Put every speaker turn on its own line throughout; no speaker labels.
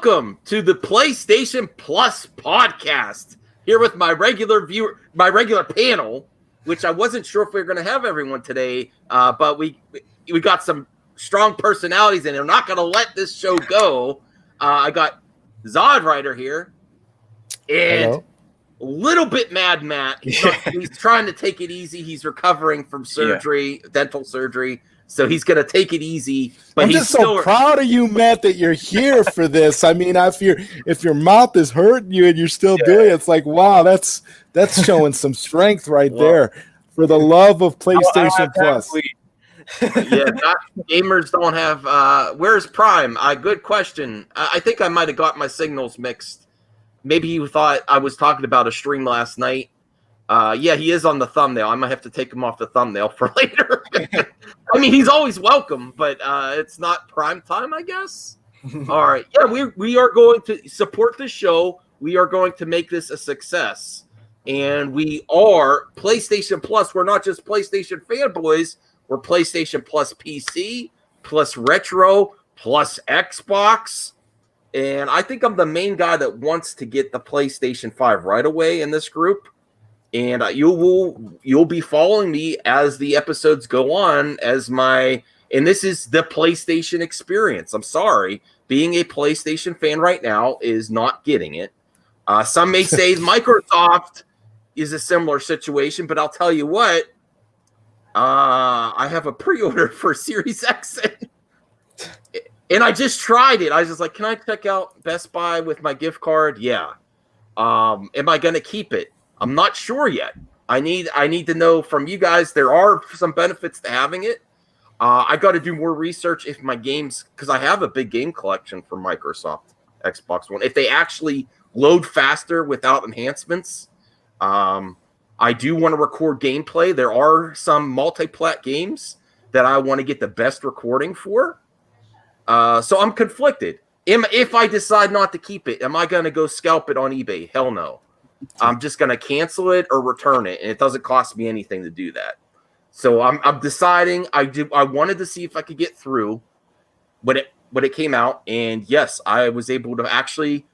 Welcome to the PlayStation Plus podcast. Here with my regular panel, which I wasn't sure if we were going to have everyone today, but we got some strong personalities, and they're not going to let this show go. I got Zod Rider here, and
Hello.
a little bit Mad Matt. He's trying to take it easy. He's recovering from surgery, dental surgery. So he's going to take it easy. But
I'm just so proud of you, Matt, that you're here for this. I mean, if your mouth is hurting you and you're still doing it, it's like, wow, that's showing some strength right there for the love of PlayStation Plus.
Gamers don't have where's Prime? Good question. I think I might have got my signals mixed. Maybe you thought I was talking about a stream last night. He is on the thumbnail. I might have to take him off the thumbnail for later. I mean, he's always welcome, but it's not prime time, I guess. All right. Yeah, we are going to support the show. We are going to make this a success. And we are PlayStation Plus. We're not just PlayStation fanboys. We're PlayStation Plus PC, plus Retro, plus Xbox. And I think I'm the main guy that wants to get the PlayStation 5 right away in this group. And you'll be following me as the episodes go on and this is the PlayStation experience. I'm sorry, being a PlayStation fan right now is not getting it. Some may say Microsoft is a similar situation, but I'll tell you what, I have a pre-order for Series X, and I just tried it. I was just like, can I check out Best Buy with my gift card? Yeah. Am I going to keep it? I'm not sure yet. I need to know from you guys. There are some benefits to having it. I got to do more research if my games, because I have a big game collection for Microsoft Xbox One. If they actually load faster without enhancements, I do want to record gameplay. There are some multi-plat games that I want to get the best recording for. So I'm conflicted. If I decide not to keep it, am I going to go scalp it on eBay? Hell no. I'm just going to cancel it or return it, and it doesn't cost me anything to do that. So I'm deciding. I wanted to see if I could get through when it came out, and yes, I was able to actually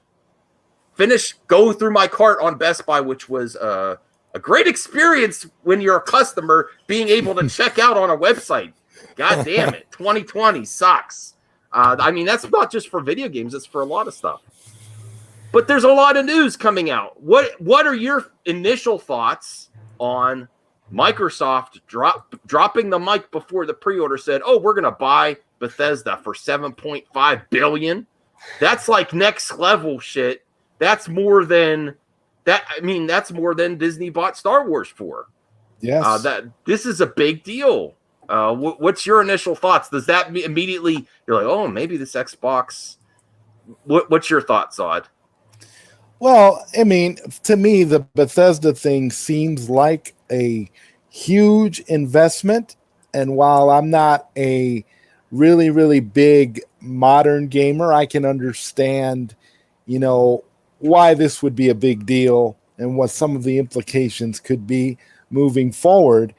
go through my cart on Best Buy, which was a great experience when you're a customer being able to check out on a website. God damn it, 2020 sucks. I mean, that's not just for video games; it's for a lot of stuff. But there's a lot of news coming out. What are your initial thoughts on Microsoft dropping the mic before the pre-order said, "Oh, we're going to buy Bethesda for $7.5 billion"? That's like next level shit. That's more than that. I mean, that's more than Disney bought Star Wars for.
Yes.
This is a big deal. What's your initial thoughts? Does that immediately you're like, "Oh, maybe this Xbox"? What's your thoughts, Odd?
Well, I mean, to me, the Bethesda thing seems like a huge investment. And while I'm not a really, really big modern gamer, I can understand, why this would be a big deal and what some of the implications could be moving forward,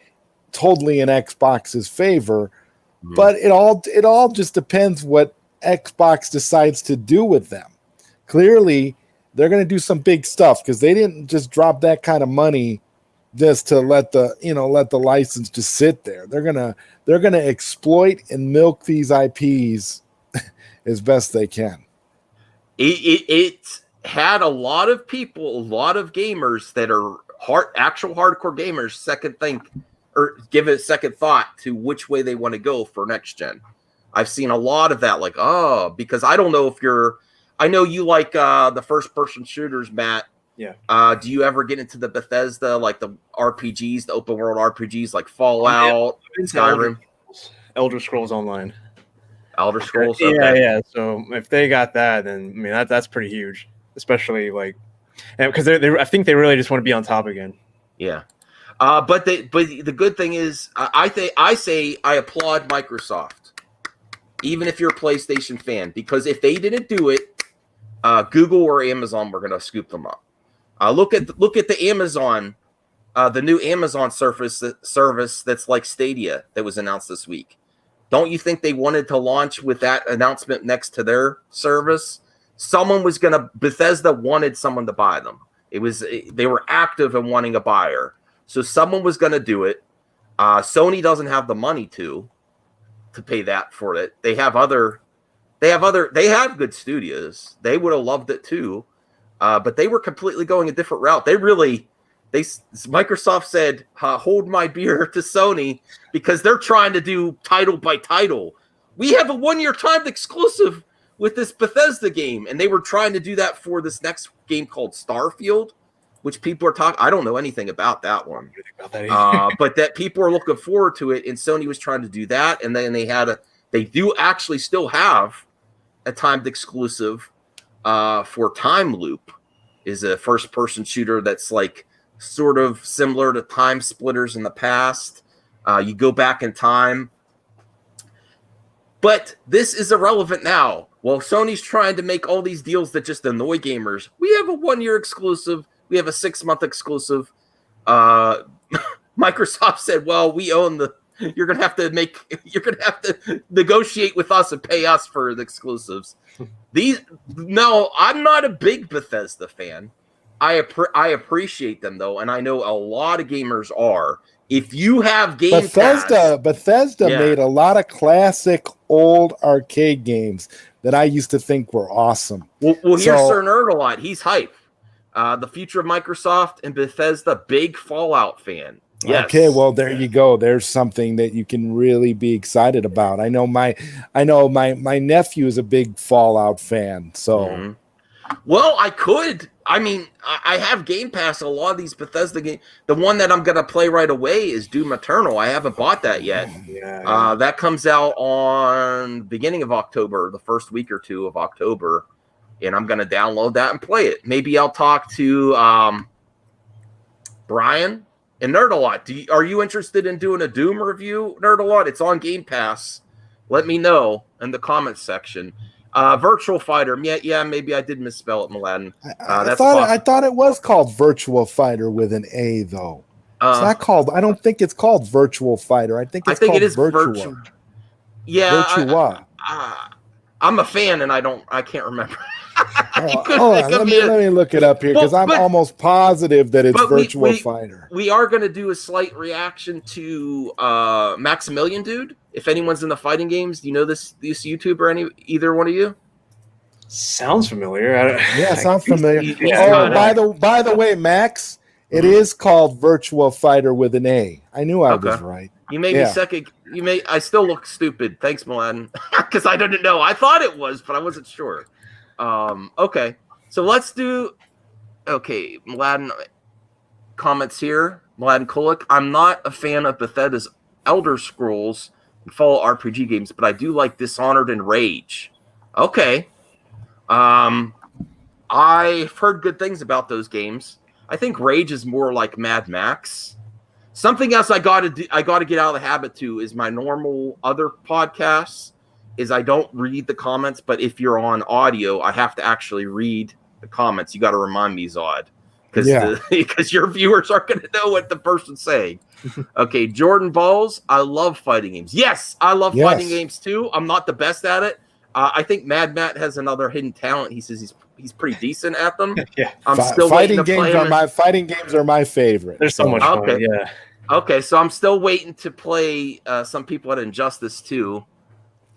totally in Xbox's favor. Mm-hmm. But it all just depends what Xbox decides to do with them. Clearly, they're going to do some big stuff because they didn't just drop that kind of money just to let the license just sit there. They're gonna exploit and milk these IPs as best they can.
It had a lot of people, a lot of gamers that are actual hardcore gamers give it a second thought to which way they want to go for next gen. I've seen a lot of that, because I don't know if I know you like the first-person shooters, Matt.
Yeah.
Do you ever get into the Bethesda, like the RPGs, the open-world RPGs, like Fallout, Skyrim?
Elder Scrolls Online.
Elder Scrolls?
Okay.
Okay.
Yeah. So if they got that, then, I mean, that's pretty huge. Especially, because I think they really just want to be on top again.
Yeah. But the good thing is, I applaud Microsoft, even if you're a PlayStation fan, because if they didn't do it, Google or Amazon were going to scoop them up. Look at the Amazon, the new Amazon service that's like Stadia that was announced this week. Don't you think they wanted to launch with that announcement next to their service Bethesda wanted someone to buy them. They were active in wanting a buyer. So someone was going to do it. Sony doesn't have the money to pay that for it. They have good studios. They would have loved it too. But they were completely going a different route. Microsoft said, hold my beer to Sony because they're trying to do title by title. We have a 1-year timed exclusive with this Bethesda game. And they were trying to do that for this next game called Starfield, which people are talking. I don't know anything about that one. But that people are looking forward to it. And Sony was trying to do that. And then they do actually still have a timed exclusive for Time Loop, is a first-person shooter that's like sort of similar to Time Splitters in the past. You go back in time. But this is irrelevant now. Well, Sony's trying to make all these deals that just annoy gamers. We have a 1-year exclusive. We have a 6-month exclusive. Microsoft said, well, we own you're going to have to negotiate with us and pay us for the exclusives. No, I'm not a big Bethesda fan. I appreciate them though, and I know a lot of gamers are. If you have Game Pass,
Bethesda made a lot of classic old arcade games that I used to think were awesome.
Well, here's Sir Nerd a lot. He's hype. The future of Microsoft and Bethesda, big Fallout fan. Yes.
Okay, well there you go. There's something that you can really be excited about. I know my nephew is a big Fallout fan. So,
well, I have Game Pass. A lot of these Bethesda games. The one that I'm gonna play right away is Doom Eternal. I haven't bought that yet. That comes out on beginning of October, the first week or two of October, and I'm gonna download that and play it. Maybe I'll talk to Brian and Nerdalot. Are you interested in doing a Doom review, Nerdalot? It's on Game Pass. Let me know in the comments section. Virtual Fighter. Yeah, maybe I did misspell it, Mladen.
I thought it was called Virtua Fighter with an A, though. It's not called. I don't think it's called Virtual Fighter. I think it is Virtua.
Yeah,
Virtua.
I'm a fan, and I can't remember.
Let me look it up here because I'm almost positive that it's Virtua Fighter.
We are going to do a slight reaction to Maximilian Dude. If anyone's in the fighting games, do you know this YouTuber? Either one of you?
Sounds familiar.
Sounds familiar. By the way, Max, it is called Virtua Fighter with an A. I knew I was right.
You made me second. I still look stupid. Thanks, Mladen, because I didn't know. I thought it was, but I wasn't sure. Okay, so let's do. Okay, Mladen comments here. Mladen Kulik. I'm not a fan of Bethesda's Elder Scrolls and Fallout RPG games, but I do like Dishonored and Rage. Okay. I've heard good things about those games. I think Rage is more like Mad Max. Something else I got to get out of the habit too is my normal other podcasts is I don't read the comments, but if you're on audio, I have to actually read the comments. You got to remind me, Zod, because your viewers aren't going to know what the person's saying. Okay, Jordan Balls, I love fighting games. Yes, I love fighting games too. I'm not the best at it. I think Mad Matt has another hidden talent. He says he's pretty decent at them. I'm still
fighting
waiting to
games
play
fighting games are my favorite.
They're so much fun. Yeah.
Okay, so I'm still waiting to play some people at Injustice 2.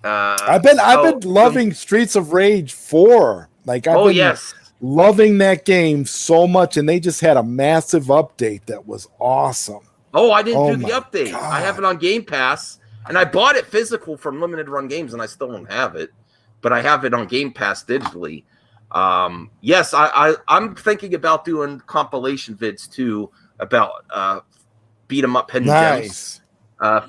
I've been loving Streets of Rage 4. Like I've been loving that game so much, and they just had a massive update that was awesome.
Oh, I didn't do the update. God. I have it on Game Pass, and I bought it physical from Limited Run Games, and I still don't have it, but I have it on Game Pass digitally. Yes, I'm thinking about doing compilation vids too about beat 'em up hidden gems.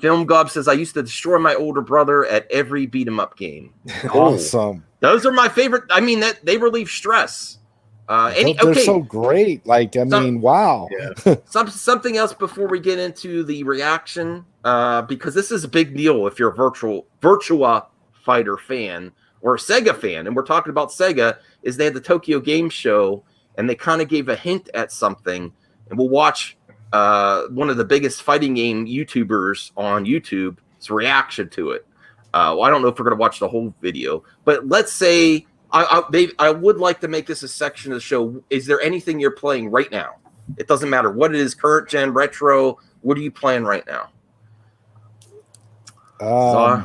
Film Gob says I used to destroy my older brother at every beat 'em up game.
Awesome.
Those are my favorite. I mean, that they relieve stress.
They're so great. Like, wow.
Yeah. Something else before we get into the reaction, because this is a big deal if you're a Virtua Fighter fan or a Sega fan, and we're talking about Sega, is they had the Tokyo Game Show, and they kind of gave a hint at something, and we'll watch one of the biggest fighting game YouTubers on YouTube's reaction to it. I don't know if we're going to watch the whole video, but let's say I would like to make this a section of the show. Is there anything you're playing right now? It doesn't matter what it is, current gen, retro. What are you playing right now?
Right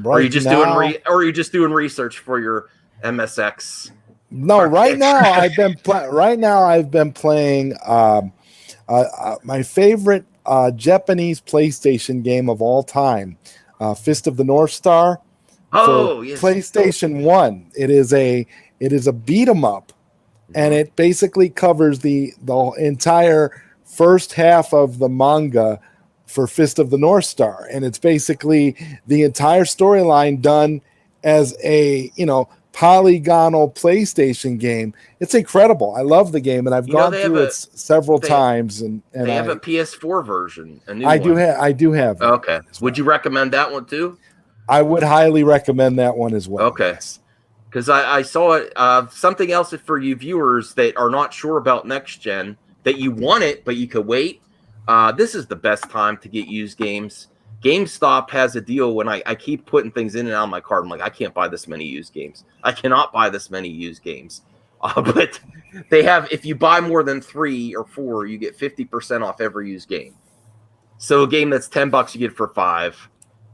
or are you just
now,
or are you just doing research for your MSX?
No, right now I've been playing my favorite Japanese PlayStation game of all time, Fist of the North Star.
Oh,
for
yes.
PlayStation 1. It is a beat 'em up, and it basically covers the entire first half of the manga for Fist of the North Star, and it's basically the entire storyline done as a polygonal PlayStation game. It's incredible. I love the game, and I've gone through it several times. And
they have a PS4 version. A new
I
one.
do have.
Okay. Would you recommend that one too?
I would highly recommend that one as well.
Okay. Because I saw it. Something else for you viewers that are not sure about next gen, that you want it but you could wait. This is the best time to get used games. GameStop has a deal when I keep putting things in and out of my cart. I'm like, I can't buy this many used games. I cannot buy this many used games. But they have, if you buy more than 3 or 4, you get 50% off every used game. So a game that's $10, you get for $5.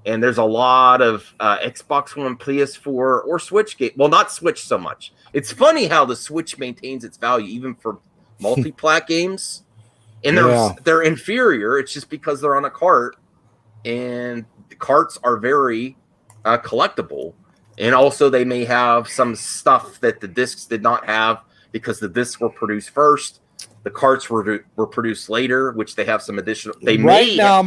And there's a lot of Xbox One, PS4, or Switch game. Well, not Switch so much. It's funny how the Switch maintains its value even for multi-plat games. And they're inferior. It's just because they're on a cart. And the carts are very collectible. And also they may have some stuff that the discs did not have because the discs were produced first. The carts were produced later, which they have some additional. Right now,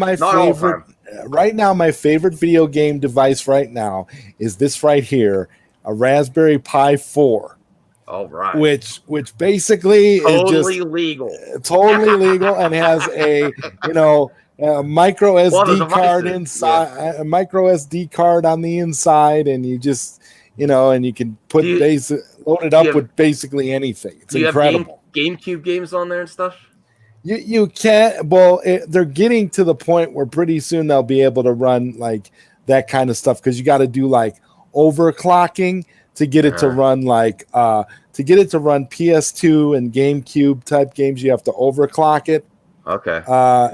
my
favorite video game device right now is this right here, a Raspberry Pi 4.
All right.
Which basically
totally
is just
legal.
Totally legal, and has a micro SD card inside, a micro SD card on the inside, and you just and you can put load it up with basically anything. It's incredible.
GameCube games on there and stuff.
You can't. Well, they're getting to the point where pretty soon they'll be able to run like that kind of stuff, because you got to do like overclocking to get it to run like PS2 and GameCube type games. You have to overclock it.
Okay.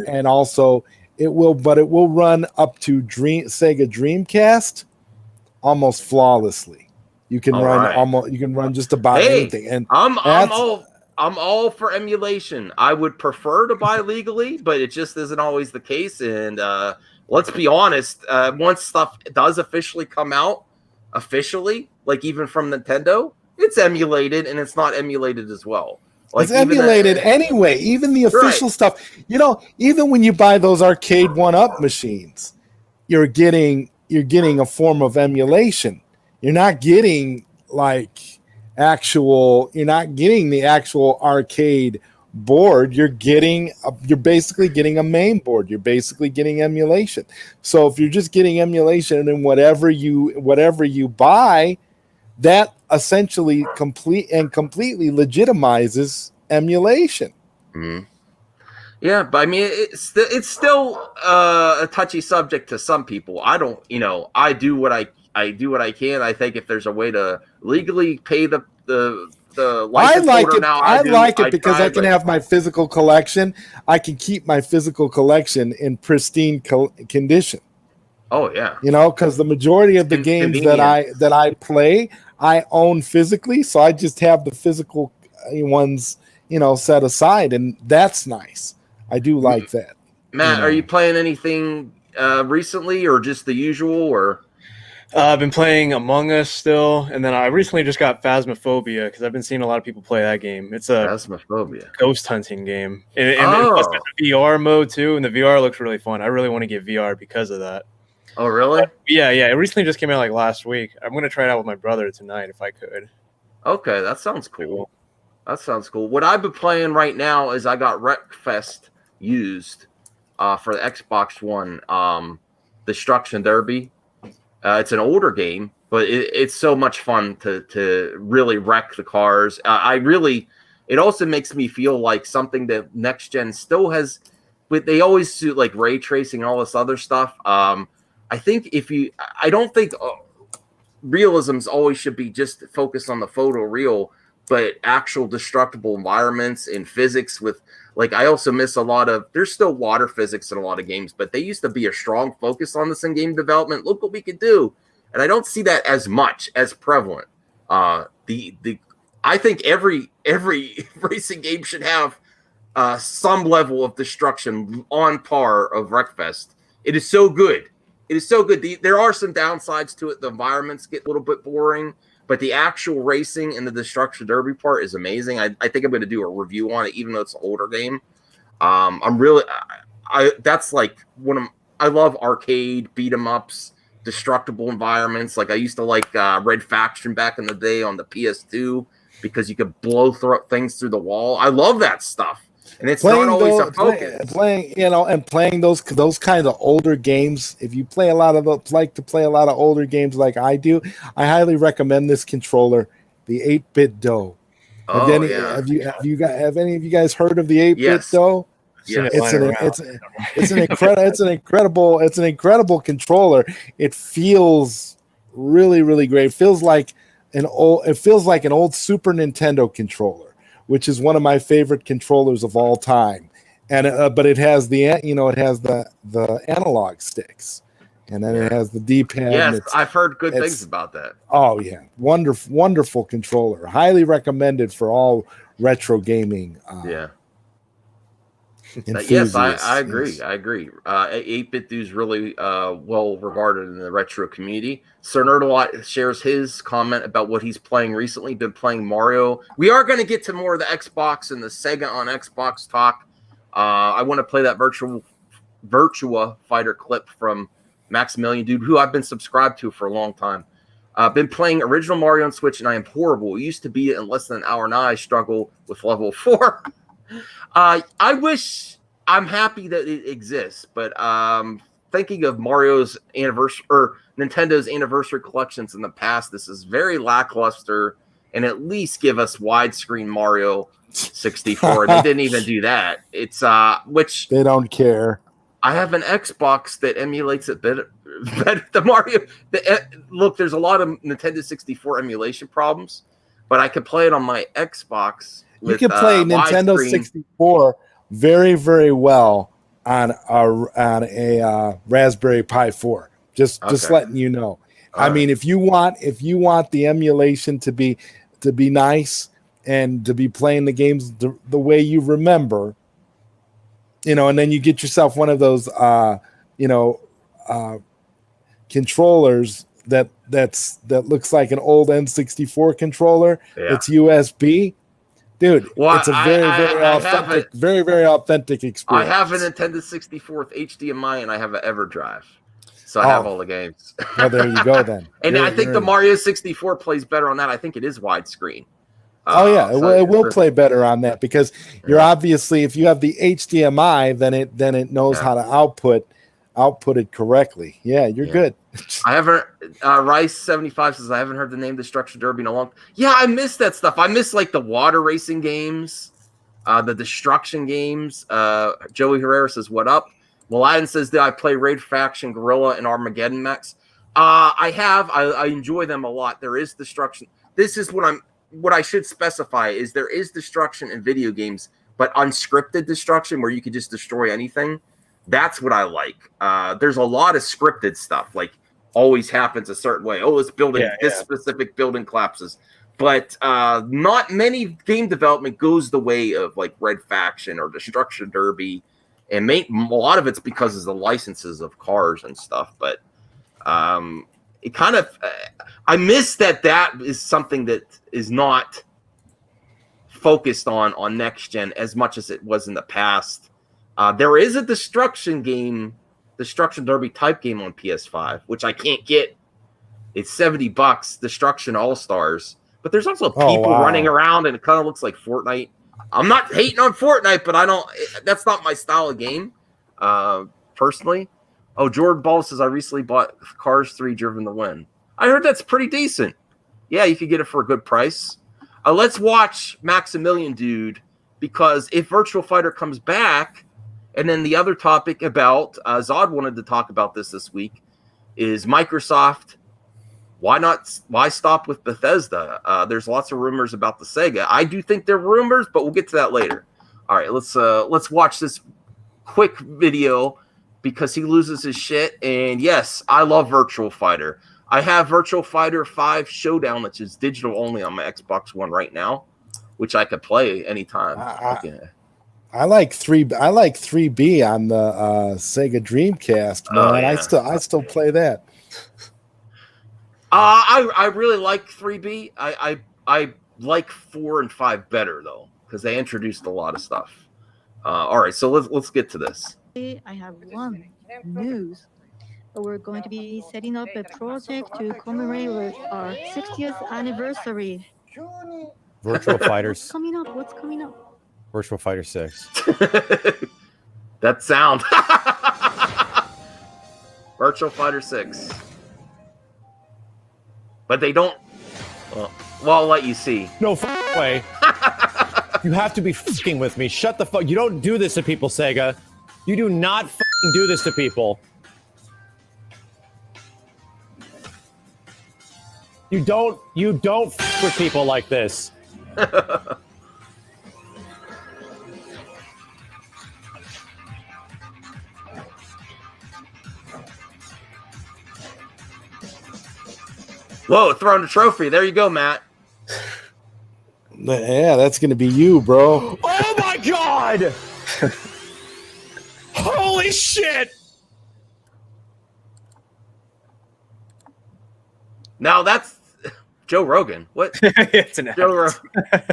And also it will run up to Sega Dreamcast almost flawlessly. You can run just about anything. And
I'm all for emulation. I would prefer to buy legally, but it just isn't always the case. And let's be honest, once stuff does officially come out, like even from Nintendo, it's emulated, and it's not emulated as well. Like
it's emulated anyway. Even the official stuff. Even when you buy those arcade 1-up machines, you're getting a form of emulation. You're not getting you're not getting the actual arcade board. You're basically getting a main board. You're basically getting emulation. So if you're just getting emulation and whatever you buy, that essentially completely legitimizes emulation.
Mm-hmm. Yeah, but I mean, it's still a touchy subject to some people. I don't, I do what I do what I can. I think if there's a way to legally pay the license holder now,
I because I can have my physical collection. I can keep my physical collection in pristine condition.
Oh yeah,
because the majority of the games that I play, I own physically, so I just have the physical ones, set aside, and that's nice. I do like that.
Matt, are you playing anything recently, or just the usual, or?
I've been playing Among Us still, and then I recently just got Phasmophobia because I've been seeing a lot of people play that game. It's a
Phasmophobia
ghost hunting game, and plus there's a VR mode too, and the VR looks really fun. I really want to get VR because of that.
Oh, really?
Yeah. It recently just came out like last week. I'm going to try it out with my brother tonight if I could. Okay,
that sounds cool. What I've been playing right now is I got Wreckfest used for the Xbox One, Destruction Derby. It's an older game, but it's so much fun to really wreck the cars. It also makes me feel like something that next gen still has, but they always do like ray tracing and all this other stuff. I think realisms always should be just focused on the photo real, but actual destructible environments and physics with, like, I also miss a lot of, there's still water physics in a lot of games, but they used to be a strong focus on this in game development. Look what we could do. And I don't see that as much as prevalent. I think every racing game should have some level of destruction on par of Wreckfest. It is so good. It is so good. There are some downsides to it. The environments get a little bit boring, but the actual racing and the destruction derby part is amazing. I think I'm going to do a review on it, even though it's an older game. That's like I love arcade beat 'em ups, destructible environments. Like I used to like Red Faction back in the day on the PS2 because you could blow things through the wall. I love that stuff. And it's not always a focus.
Playing those kind of older games. If you play a lot of older games like I do, I highly recommend this controller, the 8-bit Doe. Have any of you guys heard of the 8-bit Doe?
Yes.
It's an incredible controller. It feels really, really great. It feels like an old Super Nintendo controller, which is one of my favorite controllers of all time. And but it has the analog sticks, and then it has the D-pad.
Yes, I've heard good things about that.
Oh yeah, wonderful controller. Highly recommended for all retro gaming.
Yes, I agree. Yes. I agree. 8-bit Dude's really well regarded in the retro community. Sir Nerdalot shares his comment about what he's playing recently. Been playing Mario. We are going to get to more of the Xbox and the Sega on Xbox talk. I want to play that Virtua Fighter clip from Maximilian Dude, who I've been subscribed to for a long time. I've been playing original Mario on Switch, and I am horrible. It used to be in less than an hour. Now I struggle with level 4. I'm happy that it exists, but thinking of Mario's anniversary or Nintendo's anniversary collections in the past, this is very lackluster, and at least give us widescreen Mario 64. They didn't even do that. It's which
they don't care.
I have an Xbox that emulates it better. The Mario. Look, there's a lot of Nintendo 64 emulation problems, but I could play it on my Xbox.
You can play Nintendo 64 very, very well on a Raspberry Pi 4. Just letting you know. I mean, if you want the emulation to be nice and to be playing the games the way you remember, and then you get yourself one of those controllers that looks like an old N64 controller. Yeah. It's USB. Dude, it's a very, very authentic experience.
I have a Nintendo 64 with HDMI, and I have an EverDrive. So I have all the games.
Well, there you go then.
And I think the Mario 64 plays better on that. I think it is widescreen.
It will play better on that because you're obviously, if you have the HDMI, then it knows how to output it correctly. Yeah, you're good.
I haven't. Rice75 says I haven't heard the name Destruction Derby in a long. Yeah, I miss that stuff. I miss like the water racing games, the destruction games. Joey Herrera says, "What up?" Aladdin says, "Did I play Raid Faction, Gorilla, and Armageddon Max?" I have. I enjoy them a lot. There is destruction. This is what I should specify is there is destruction in video games, but unscripted destruction where you could just destroy anything. That's what I like. There's a lot of scripted stuff, like always happens a certain way. Oh, this specific building collapses. But not many game development goes the way of like Red Faction or Destruction Derby. And a lot of it's because of the licenses of cars and stuff. But it kind of, I miss that is something that is not focused on next gen as much as it was in the past. There is a Destruction Derby type game on PS5, which I can't get. It's $70, Destruction All-Stars. But there's also people running around, and it kind of looks like Fortnite. I'm not hating on Fortnite, but that's not my style of game, personally. Oh, Jordan Ball says, I recently bought Cars 3 Driven to Win. I heard that's pretty decent. Yeah, you could get it for a good price. Let's watch Maximilian Dude, because if Virtual Fighter comes back, and then the other topic about Zod wanted to talk about this week is Microsoft why not? Why stop with Bethesda? There's lots of rumors about the Sega. I do think they're rumors, but we'll get to that later. All right, let's watch this quick video because he loses his shit. And yes, I love Virtual Fighter. I have Virtual Fighter 5 Showdown, which is digital only on my Xbox One right now, which I could play anytime.
I like 3B on the Sega Dreamcast, man.
Oh, yeah.
I still play that.
I really like 3B. I like 4 and 5 better though, because they introduced a lot of stuff. All right, so let's get to this.
I have one news. We're going to be setting up a project to commemorate our 60th anniversary.
Virtual Fighters.
What's coming up?
Virtual Fighter 6.
That sound. Virtual Fighter 6. But they don't. Well, I'll let you see.
No way. You have to be fucking with me. Shut the fuck. You don't do this to people, Sega. You do not fucking do this to people. You don't fuck with people like this.
Whoa, throwing a trophy. There you go, Matt.
Yeah, that's gonna be you, bro.
Oh my god! Holy shit!
Now that's Joe Rogan. What?
It's an
Joe Rogan.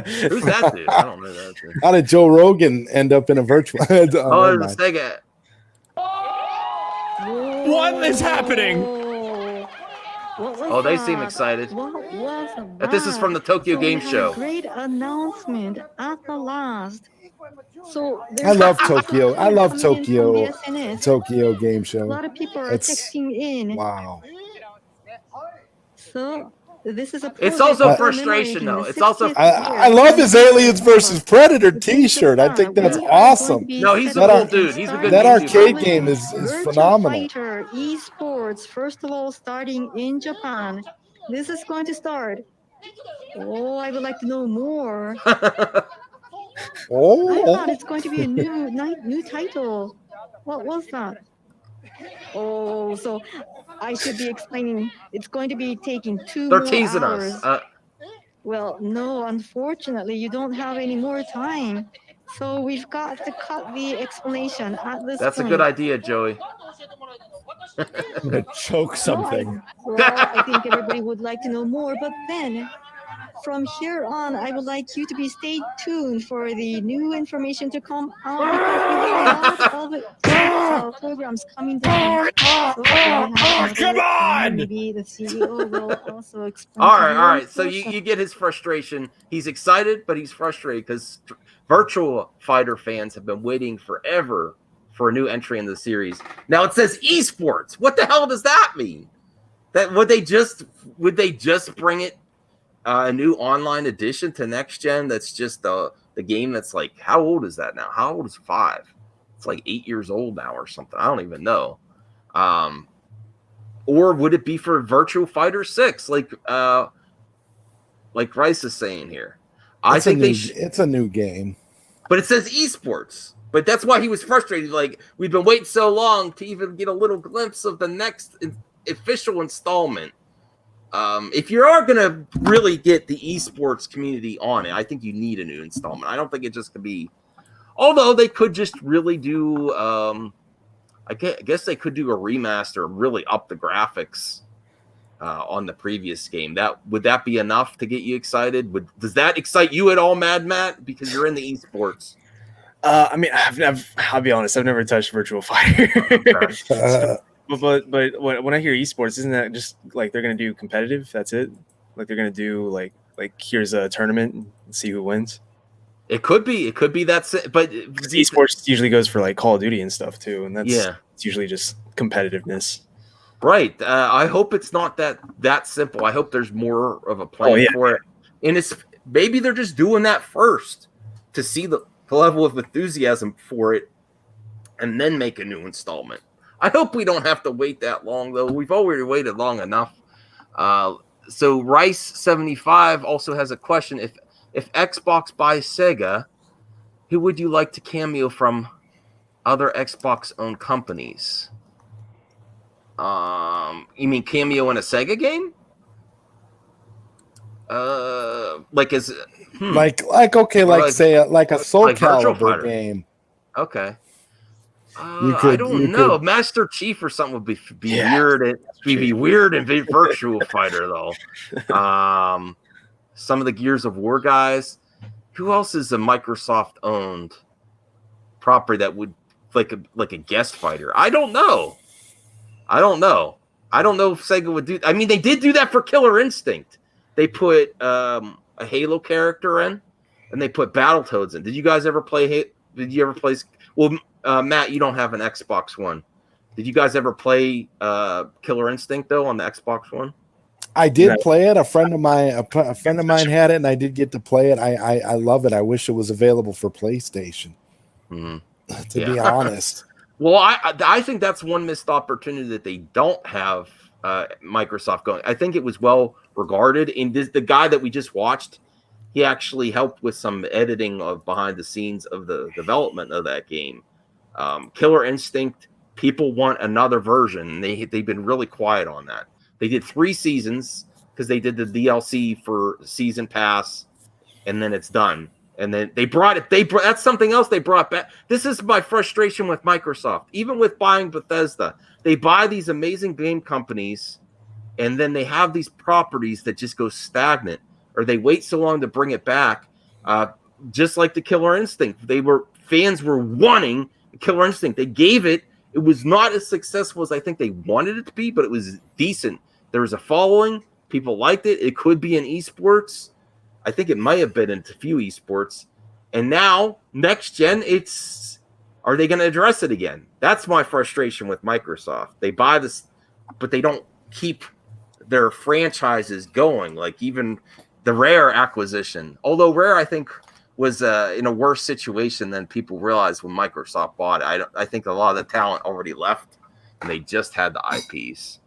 Who's that dude? I don't know that dude.
How did Joe Rogan end up in a virtual?
Oh,
never
it's a
mind.
Sega.
What is happening?
Oh, they seem excited.
What was
But this is from the Tokyo Game Show.
Great announcement at the last. So
I love Tokyo. I love
coming in
Tokyo.
from the SNS.
Tokyo Game
A
Show.
lot of people are
It's-
texting in.
Wow.
So this is a.
It's also
project
frustration,
commemorating
though.
the
It's also-
60th
I
year.
love his Aliens versus Predator T-shirt. I think that's
We are
awesome.
going to be
No, he's a
setting
cool
up
dude.
and
He's a
starting
good
That
YouTuber.
arcade
with
game is
Virtua
phenomenal.
Fighter esports, first of all, starting in Japan. This is going to start. Oh, I would like to know more. I thought
Oh,
it's going to be a new title. What was that? Oh, so I should be explaining. It's going to be taking 2
They're
more
teasing
hours.
us.
Well, no, unfortunately, you don't have any more time. So we've got to cut the explanation at this
That's a
point.
good idea, Joey.
I'm gonna choke something.
Well, I think everybody would like to know more, but then from here on, I would like you to be stay tuned for the new information to come out because we have a lot of programs coming down. So we have
Come
another,
on!
Maybe the CEO will also explain.
All
to
right,
you
all right. So
also.
you get his frustration. He's excited, but he's frustrated because Virtual Fighter fans have been waiting forever for a new entry in the series. Now it says esports. What the hell does that mean? That would they just bring it a new online edition to next gen? That's just the game that's like, how old is that now? How old is 5? It's like 8 years old now or something. I don't even know. Or would it be for Virtual Fighter 6 like Rice is saying here? I think
it's a new game.
but it says esports. But that's why he was frustrated. Like, we've been waiting so long to even get a little glimpse of the next official installment. If you are going to really get the esports community on it, I think you need a new installment. I don't think it just could be. Although they could just really do. I guess they could do a remaster, really up the graphics on the previous game. Would that be enough to get you excited? Does that excite you at all, Mad Matt? Because you're in the esports.
I mean, I'll be honest. I've never touched Virtual Fighter. But when I hear esports, isn't that just like they're gonna do competitive? That's it. Like they're gonna do like here's a tournament and see who wins.
It could be that, but
Because esports usually goes for like Call of Duty and stuff too, and that's
Yeah.
it's usually just competitiveness.
right. I hope it's not that simple. I hope there's more of a plan for it, and it's maybe they're just doing that first to see the level of enthusiasm for it, and then make a new installment. I hope we don't have to wait that long, though. We've already waited long enough. So Rice75 also has a question. If Xbox buys Sega, who would you like to cameo from other Xbox-owned companies? You mean cameo in a Sega game? Like is
like okay, like say like a Soul
like Virtua
Calibur
Fighter.
game.
Okay.
You
I
could
don't know. Master Chief or something would be weird. It'd be weird in Virtua Fighter though. Some of the Gears of War guys. Who else is a Microsoft owned property that would like a guest fighter? I don't know. I don't know if Sega would do. I mean, they did do that for Killer Instinct. They put a Halo character in, and they put Battletoads in. Did you guys ever play? Did you ever play? Well, Matt, you don't have an Xbox One. Did you guys ever play Killer Instinct though on the Xbox One?
I did play it. A friend of mine had it, and I did get to play it. I love it. I wish it was available for PlayStation. To be honest.
Well, I think that's one missed opportunity that they don't have Microsoft going. I think it was well regarded. And the guy that we just watched, he actually helped with some editing of behind the scenes of the development of that game. Killer Instinct, people want another version. They've been really quiet on that. They did 3 seasons because they did the DLC for Season Pass, and then it's done. And then they brought it. That's something else they brought back. This is my frustration with Microsoft. Even with buying Bethesda, they buy these amazing game companies, and then they have these properties that just go stagnant, or they wait so long to bring it back. Just like the Killer Instinct, fans were wanting Killer Instinct. They gave it. It was not as successful as I think they wanted it to be, but it was decent. There was a following. People liked it. It could be in esports. I think it might have been into a few esports. And now, next gen, are they going to address it again? That's my frustration with Microsoft. They buy this, but they don't keep their franchises going. Like even the Rare acquisition. Although Rare, I think, was in a worse situation than people realized when Microsoft bought it. I think a lot of the talent already left, and they just had the IPs.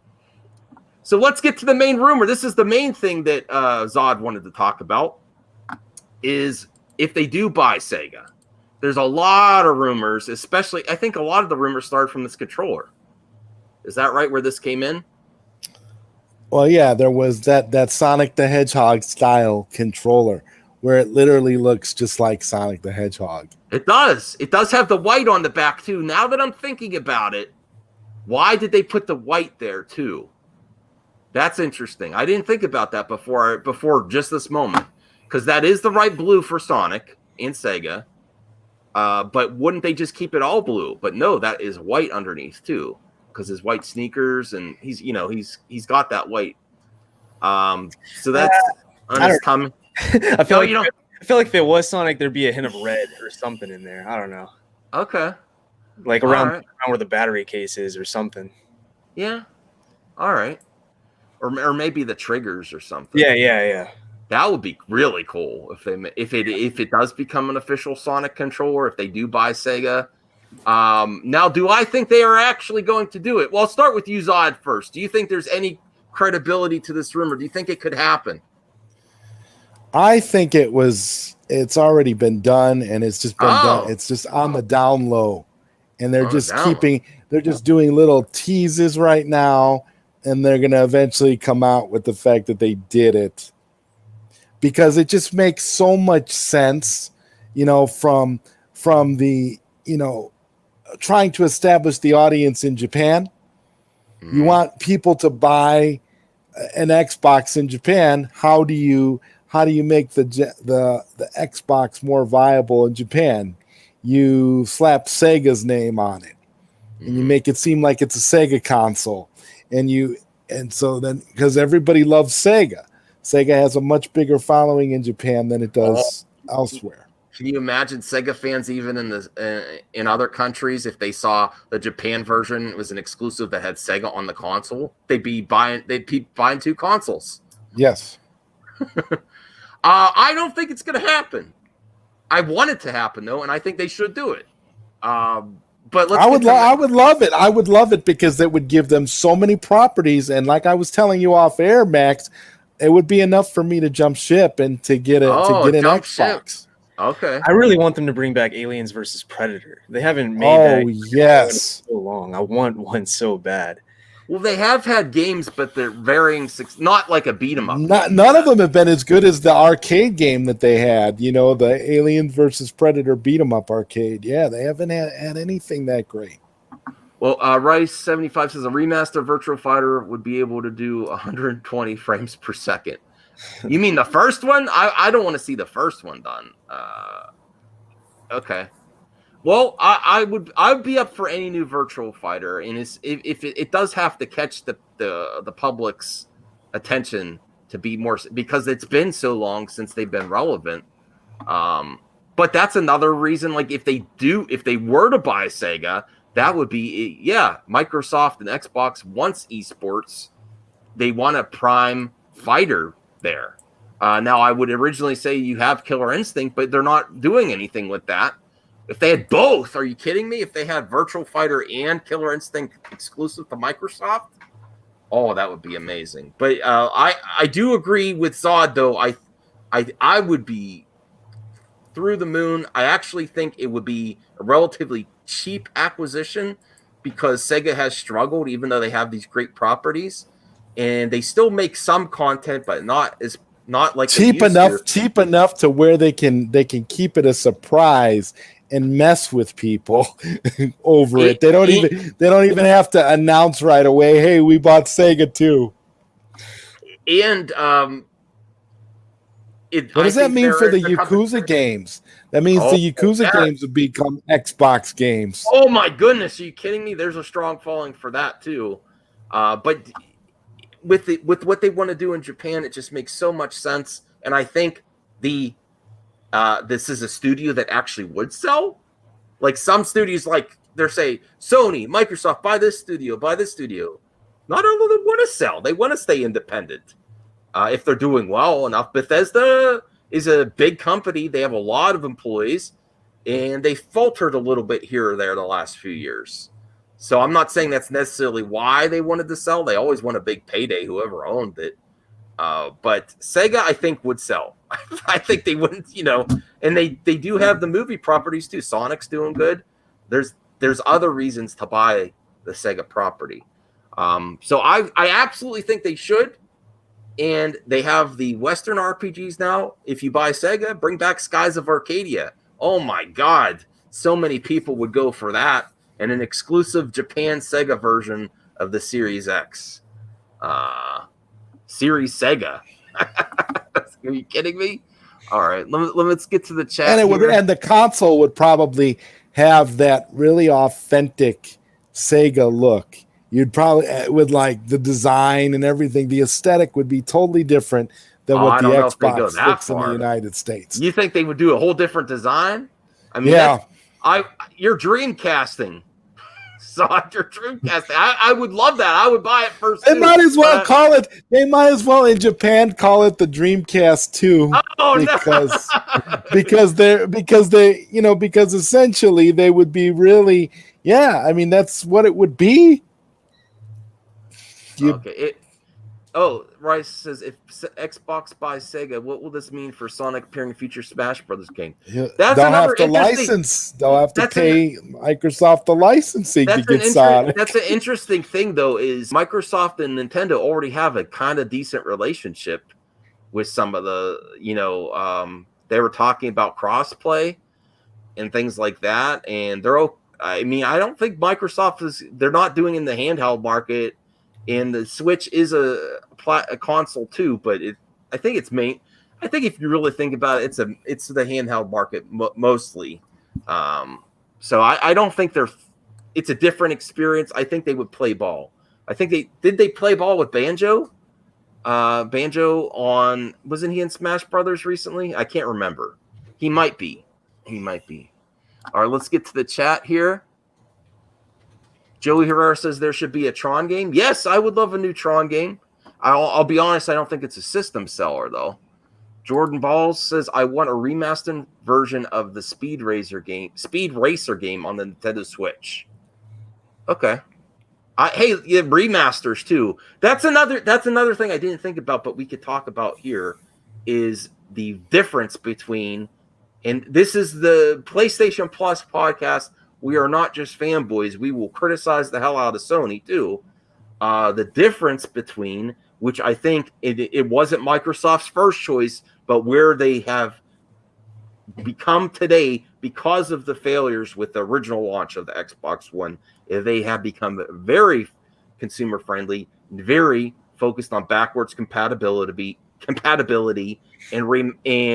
So let's get to the main rumor. This is the main thing that Zod wanted to talk about, is if they do buy Sega. There's a lot of rumors, especially, I think a lot of the rumors started from this controller. Is that right, where this came in?
Well, yeah, there was that Sonic the Hedgehog style controller where it literally looks just like Sonic the Hedgehog.
It does. It does have the white on the back, too. Now that I'm thinking about it, why did they put the white there, too? That's interesting. I didn't think about that before just this moment, because that is the right blue for Sonic and Sega. But wouldn't they just keep it all blue? But no, that is white underneath too, because his white sneakers and he's got that white. So that's on his tummy.
I feel like if it was Sonic, there'd be a hint of red or something in there. I don't know.
Okay.
Like around where the battery case is or something.
Yeah. All right. Or maybe the triggers or something.
Yeah.
That would be really cool if it does become an official Sonic controller, if they do buy Sega. Now, do I think they are actually going to do it? Well, I'll start with you, Zod, first. Do you think there's any credibility to this rumor? Do you think it could happen?
I think it's already been done, and it's just been done. It's just on the down low, and they're just doing little teases right now. And they're going to eventually come out with the fact that they did it, because it just makes so much sense, from the, trying to establish the audience in Japan. You want people to buy an Xbox in Japan. How do you make the Xbox more viable in Japan? You slap Sega's name on it, and you make it seem like it's a Sega console. And so then, because everybody loves Sega has a much bigger following in Japan than it does elsewhere.
Can you imagine Sega fans even in other countries, if they saw the Japan version was an exclusive that had Sega on the console, they'd be buying 2 consoles.
Yes.
I don't think it's going to happen. I want it to happen though, and I think they should do it. But let's
I would love it. I would love it because it would give them so many properties. And like I was telling you off air, Max, it would be enough for me to jump ship and to get an Xbox.
Ship. Okay.
I really want them to bring back Aliens versus Predator. They haven't made that in so long. I want one so bad.
Well, they have had games, but they're varying. Not like a beat 'em up.
None of them have been as good as the arcade game that they had. You know, the Aliens versus Predator beat 'em up arcade. Yeah, they haven't had anything that great.
Well, Rice75 says a remaster Virtua Fighter would be able to do 120 frames per second. You mean the first one? I don't want to see the first one done. Okay. Well, I would be up for any new Virtual Fighter, and if it does have to catch the public's attention to be more, because it's been so long since they've been relevant. But that's another reason. Like if they were to buy Sega, that would be Microsoft and Xbox wants esports. They want a prime fighter there. Now I would originally say you have Killer Instinct, but they're not doing anything with that. If they had both, are you kidding me? If they had Virtual Fighter and Killer Instinct exclusive to Microsoft, oh, that would be amazing. But I do agree with Zod, though. I would be through the moon. I actually think it would be a relatively cheap acquisition because Sega has struggled, even though they have these great properties, and they still make some content, but not like
cheap enough to where they can keep it a surprise and mess with people over it. They don't even have to announce right away, hey, we bought Sega too.
And
what does that mean for the Yakuza games? That means the Yakuza games would become Xbox games.
Oh my goodness, are you kidding me? There's a strong following for that too. But with what they want to do in Japan, it just makes so much sense. And I think this is a studio that actually would sell. Like some studios, like they're saying, Sony, Microsoft, buy this studio. Not all of them want to sell. They want to stay independent. If they're doing well enough. Bethesda is a big company. They have a lot of employees, and they faltered a little bit here or there the last few years. So I'm not saying that's necessarily why they wanted to sell. They always want a big payday, whoever owned it. But Sega, I think, would sell. I think they wouldn't, and they do have the movie properties too. Sonic's doing good. There's other reasons to buy the Sega property. So I absolutely think they should. And they have the Western RPGs now. If you buy Sega, bring back Skies of Arcadia. Oh my God. So many people would go for that. And an exclusive Japan Sega version of the Series X. Series Sega. Are you kidding me? All right, let's get to the chat.
And the console would probably have that really authentic Sega look. You'd probably, with like the design and everything, the aesthetic would be totally different than what the Xbox looks in the United States.
You think they would do a whole different design? I mean, you're dreamcasting. So after Dreamcast, I would love that. I would buy it first.
They might as well call it. They might as well in Japan call it the Dreamcast 2. Because essentially they would be really, I mean that's what it would be. Rice says if Xbox buys Sega, what will this mean for Sonic appearing in future Smash Brothers game? They'll have to license. They'll have to pay Microsoft the licensing to get Sonic.
That's an interesting thing, though, is Microsoft and Nintendo already have a kind of decent relationship with some of the, they were talking about crossplay and things like that, and I don't think Microsoft they're not doing in the handheld market. And the Switch is a console too, but I think if you really think about it, it's the handheld market mostly. So I don't think it's a different experience. I think they would play ball. I think they play ball with Banjo? Banjo wasn't he in Smash Brothers recently? I can't remember. He might be. All right, let's get to the chat here. Joey Herrera says there should be a Tron game. Yes, I would love a new Tron game. I'll be honest, I don't think it's a system seller, though. Jordan Balls says, I want a remastered version of the Speed Racer game on the Nintendo Switch. Okay. Remasters too. That's another thing I didn't think about, but we could talk about here is the difference between, and this is the PlayStation Plus podcast. We are not just fanboys. We will criticize the hell out of Sony too. The difference between, which I think it wasn't Microsoft's first choice, but where they have become today because of the failures with the original launch of the Xbox One, they have become very consumer friendly, very focused on backwards compatibility and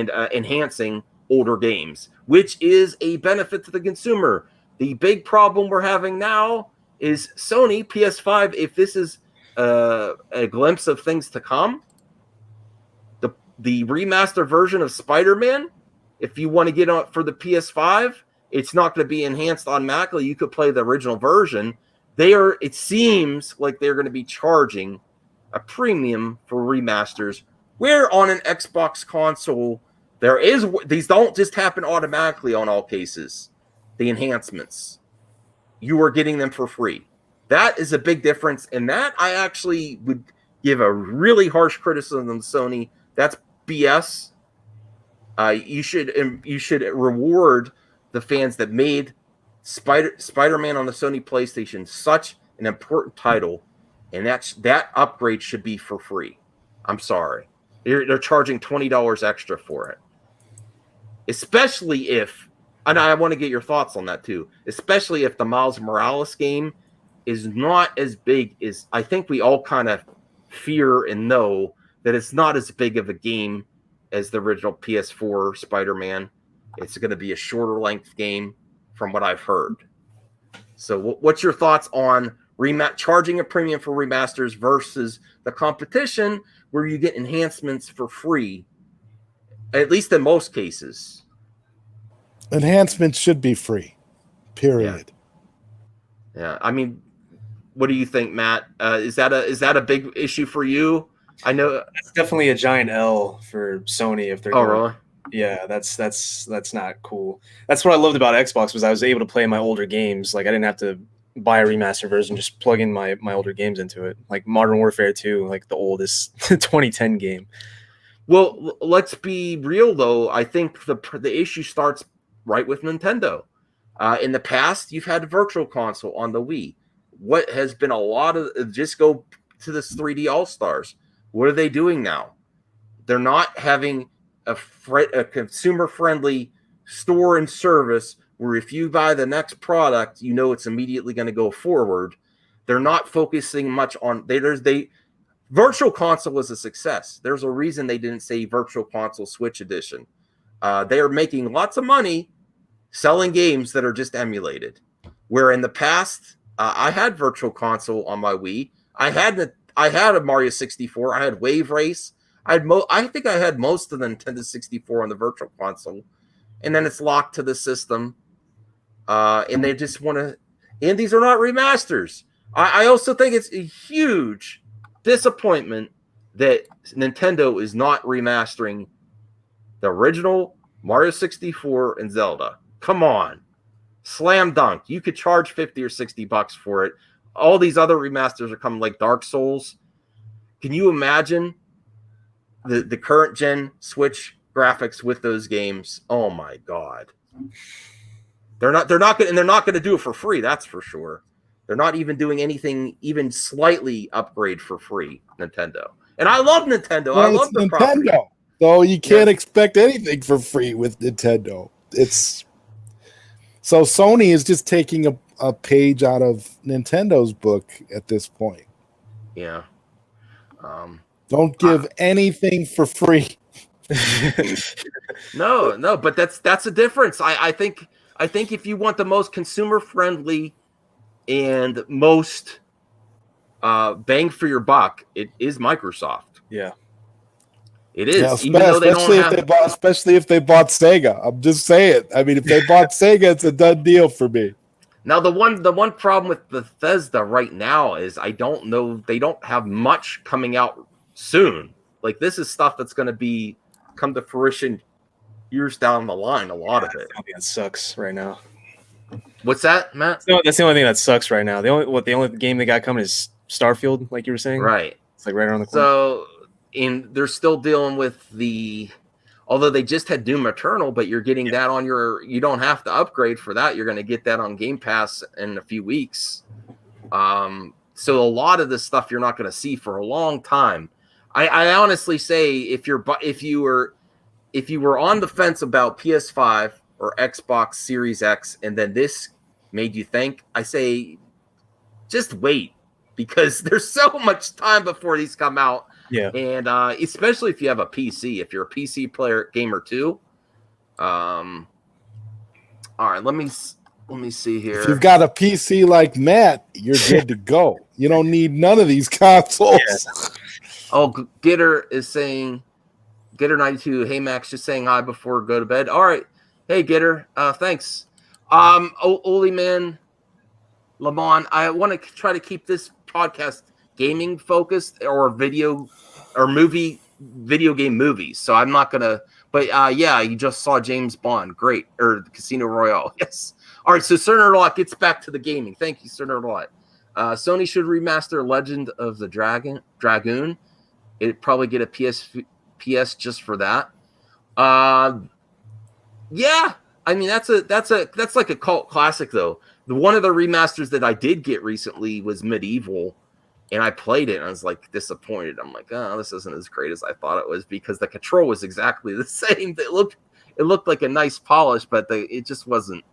enhancing older games, which is a benefit to the consumer. The big problem we're having now is Sony PS5. If this is a glimpse of things to come, the remastered version of Spider-Man, if you want to get on for the PS5, it's not going to be enhanced automatically. You could play the original version. It seems like they're going to be charging a premium for remasters, where on an Xbox console, these don't just happen automatically on all cases. The enhancements, you are getting them for free. That is a big difference, and that I actually would give a really harsh criticism of Sony. That's BS. You should reward the fans that made Spider-Man on the Sony PlayStation such an important title, and that upgrade should be for free. I'm sorry, they're charging $20 extra for it, especially if, and I want to get your thoughts on that too, especially if the Miles Morales game is not as big as I think we all kind of fear and know that it's not as big of a game as the original PS4 Spider-Man. It's going to be a shorter length game from what I've heard. So what's your thoughts on charging a premium for remasters versus the competition where you get enhancements for free, at least in most cases?
Enhancements should be free, period.
Yeah. I mean, what do you think, Matt? Is that a big issue for you? I know
that's definitely a giant L for Sony if they're.
Oh, really?
Yeah, that's not cool. That's what I loved about Xbox was I was able to play my older games. Like I didn't have to buy a remaster version, just plug in my older games into it. Like Modern Warfare 2, like the oldest 2010 game.
Well, let's be real though. I think the issue starts right with Nintendo. In the past, you've had a Virtual Console on the Wii. What has been a lot of just go to this 3D All-Stars. What are they doing now? They're not having a consumer-friendly store and service where if you buy the next product, you know it's immediately going to go forward. They're not focusing much on Virtual Console was a success. There's a reason they didn't say Virtual Console Switch Edition. They are making lots of money selling games that are just emulated. Where in the past, I had Virtual Console on my Wii. I had a Mario 64. I had Wave Race. I think I had most of the Nintendo 64 on the Virtual Console, and then it's locked to the system. And they just want to. And these are not remasters. I also think it's a huge disappointment that Nintendo is not remastering the original Mario 64 and Zelda. Come on, slam dunk. You could charge $50 or $60 for it. All these other remasters are coming, like Dark Souls. Can you imagine the current gen Switch graphics with those games? Oh my God. They're not going to do it for free, that's for sure. They're not even doing anything even slightly upgrade for free, Nintendo. And I love Nintendo.
Well,
I love their
Nintendo.
property.
So you can't expect anything for free with Nintendo. So Sony is just taking a page out of Nintendo's book at this point.
Yeah.
Don't give anything for free.
No, but that's a difference. I think if you want the most consumer friendly and most bang for your buck, it is Microsoft.
Yeah.
It is,
yeah, especially if they bought Sega. I'm just saying. I mean, if they bought Sega, it's a done deal for me.
Now, the one problem with Bethesda right now is I don't know, they don't have much coming out soon. Like, this is stuff that's going to be come to fruition years down the line. A lot of it.
That sucks right now.
What's that, Matt?
No, that's the only thing that sucks right now. The only game they got coming is Starfield, like you were saying.
Right.
It's like right around the corner.
So, they're still dealing with although they just had Doom Eternal, but you're getting that on you don't have to upgrade for that. You're going to get that on Game Pass in a few weeks. So a lot of this stuff you're not going to see for a long time. I honestly say if you were on the fence about PS5 or Xbox Series X, and then this made you think, I say just wait, because there's so much time before these come out.
Yeah.
And especially if you have a PC, if you're a PC gamer too. All right, let me see here.
If you've got a PC like Matt, you're good to go. You don't need none of these consoles.
Yeah.
Oh, Gitter is saying, Gitter92, hey Max, just saying hi before go to bed. All right. Hey Gitter, thanks. Oli Man, Lamont, I want to try to keep this podcast gaming focused or video game movies. So I'm not gonna, but yeah, you just saw James Bond, great, or Casino Royale. Yes. All right, so Sir Nerdlot gets back to the gaming. Thank you, Sir Nerdlot. Sony should remaster Legend of the Dragoon. It'd probably get a PS just for that. Yeah, I mean that's like a cult classic though. One of the remasters that I did get recently was Medieval, and I played it and I was like disappointed. I'm like, oh, this isn't as great as I thought it was, because the control was exactly the same. It looked like a nice polish, but it just wasn't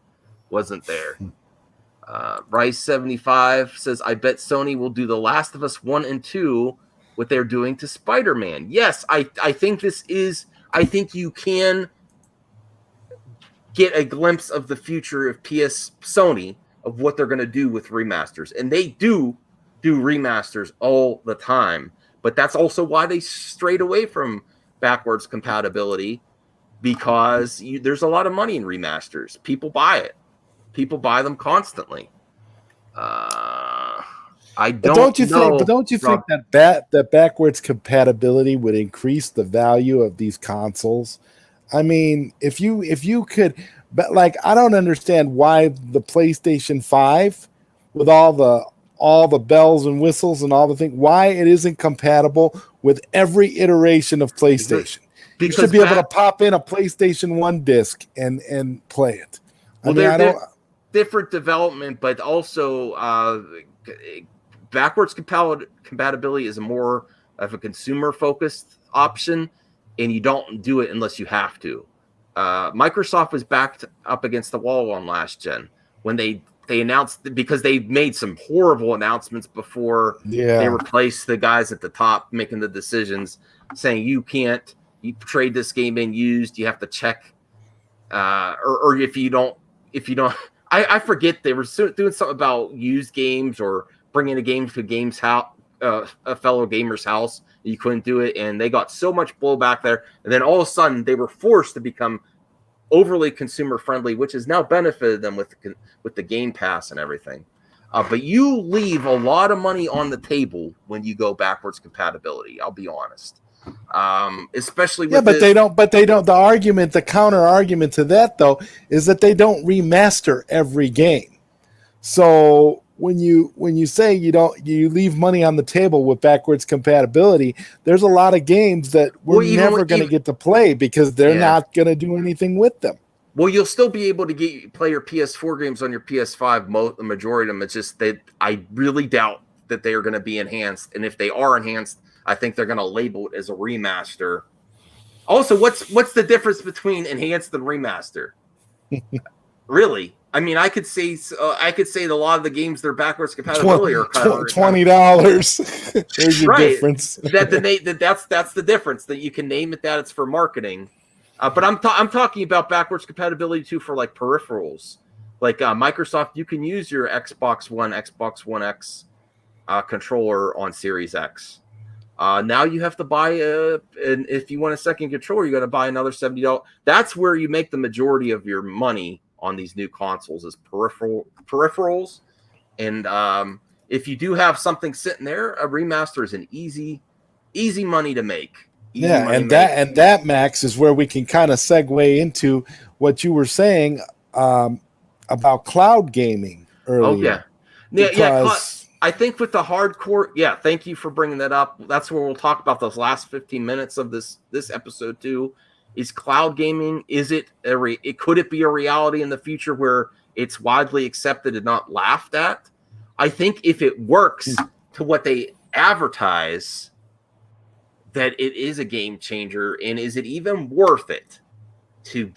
there. Rice75 says, I bet Sony will do The Last of Us 1 and 2, what they're doing to Spider-Man. Yes, I think I think you can get a glimpse of the future of Sony, of what they're going to do with remasters. And they do remasters all the time. But that's also why they strayed away from backwards compatibility, because there's a lot of money in remasters. People buy it. People buy them constantly. But don't you
think that backwards compatibility would increase the value of these consoles? I mean, if you could, but like, I don't understand why the PlayStation 5 with all the bells and whistles and all the things, why it isn't compatible with every iteration of PlayStation. Because you should be able to pop in a PlayStation 1 disc and play it.
They're different development, but also backwards compatibility is more of a consumer-focused option, and you don't do it unless you have to. Microsoft was backed up against the wall on last gen when they announced, because they made some horrible announcements before they replaced the guys at the top making the decisions, saying you trade this game in used, you have to check, or if you don't, I forget, they were doing something about used games or bringing a game to a fellow gamer's house. You couldn't do it, and they got so much blowback there. And then all of a sudden, they were forced to become overly consumer friendly, which has now benefited them with the Game Pass and everything. But you leave a lot of money on the table when you go backwards compatibility. I'll be honest. Especially with
they don't. The counter argument to that though is that they don't remaster every game. So when you say you leave money on the table with backwards compatibility, there's a lot of games that we're never going to get to play because they're not going to do anything with them.
Well, you'll still be able to play your PS4 games on your PS5. The majority of them, it's just that I really doubt that they are going to be enhanced. And if they are enhanced, I think they're going to label it as a remaster. Also, what's the difference between enhanced and remaster? Really? I mean, I could say that a lot of the games, their backwards compatibility are kind of
$20. There's your difference.
That's the difference, that you can name it that it's for marketing. But I'm talking about backwards compatibility too for like peripherals, like Microsoft. You can use your Xbox One, Xbox One X controller on Series X. Now you have to buy and if you want a second controller, you got to buy another $70. That's where you make the majority of your money on these new consoles, is peripherals. And if you do have something sitting there, a remaster is an easy money to make. Easy
Yeah,
money
and
make.
that Max is where we can kind of segue into what you were saying about cloud gaming earlier.
Yeah,
Because
I think with the hardcore, yeah, thank you for bringing that up. That's where we'll talk about those last 15 minutes of this episode too. Is cloud gaming, is it could it be a reality in the future where it's widely accepted and not laughed at? I think if it works to what they advertise, that it is a game changer. And is it even worth it to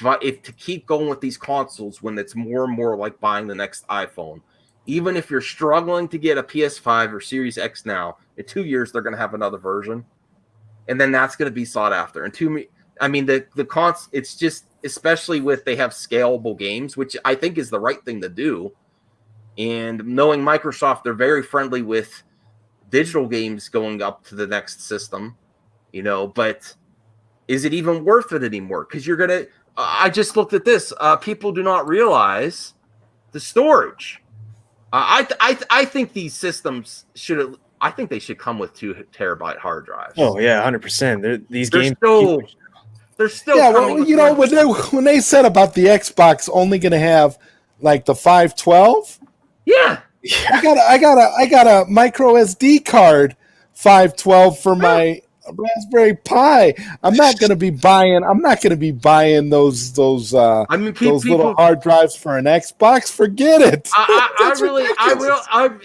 keep going with these consoles when it's more and more like buying the next iPhone? Even if you're struggling to get a PS5 or Series X now, in 2 years they're going to have another version, and then that's going to be sought after. And it's just, especially with they have scalable games, which I think is the right thing to do. And knowing Microsoft, they're very friendly with digital games going up to the next system, But is it even worth it anymore? Because you're gonna. I just looked at this. People do not realize the storage. I think these systems should. I think they should come with 2 terabyte hard drives.
Oh yeah, 100%. These
They're
games.
They're still.
yeah, well, when they said about the Xbox only going to have like the 512,
Yeah.
I got a micro SD card 512 for my Raspberry Pi. I'm not going to be buying those those little hard drives for an Xbox. Forget it.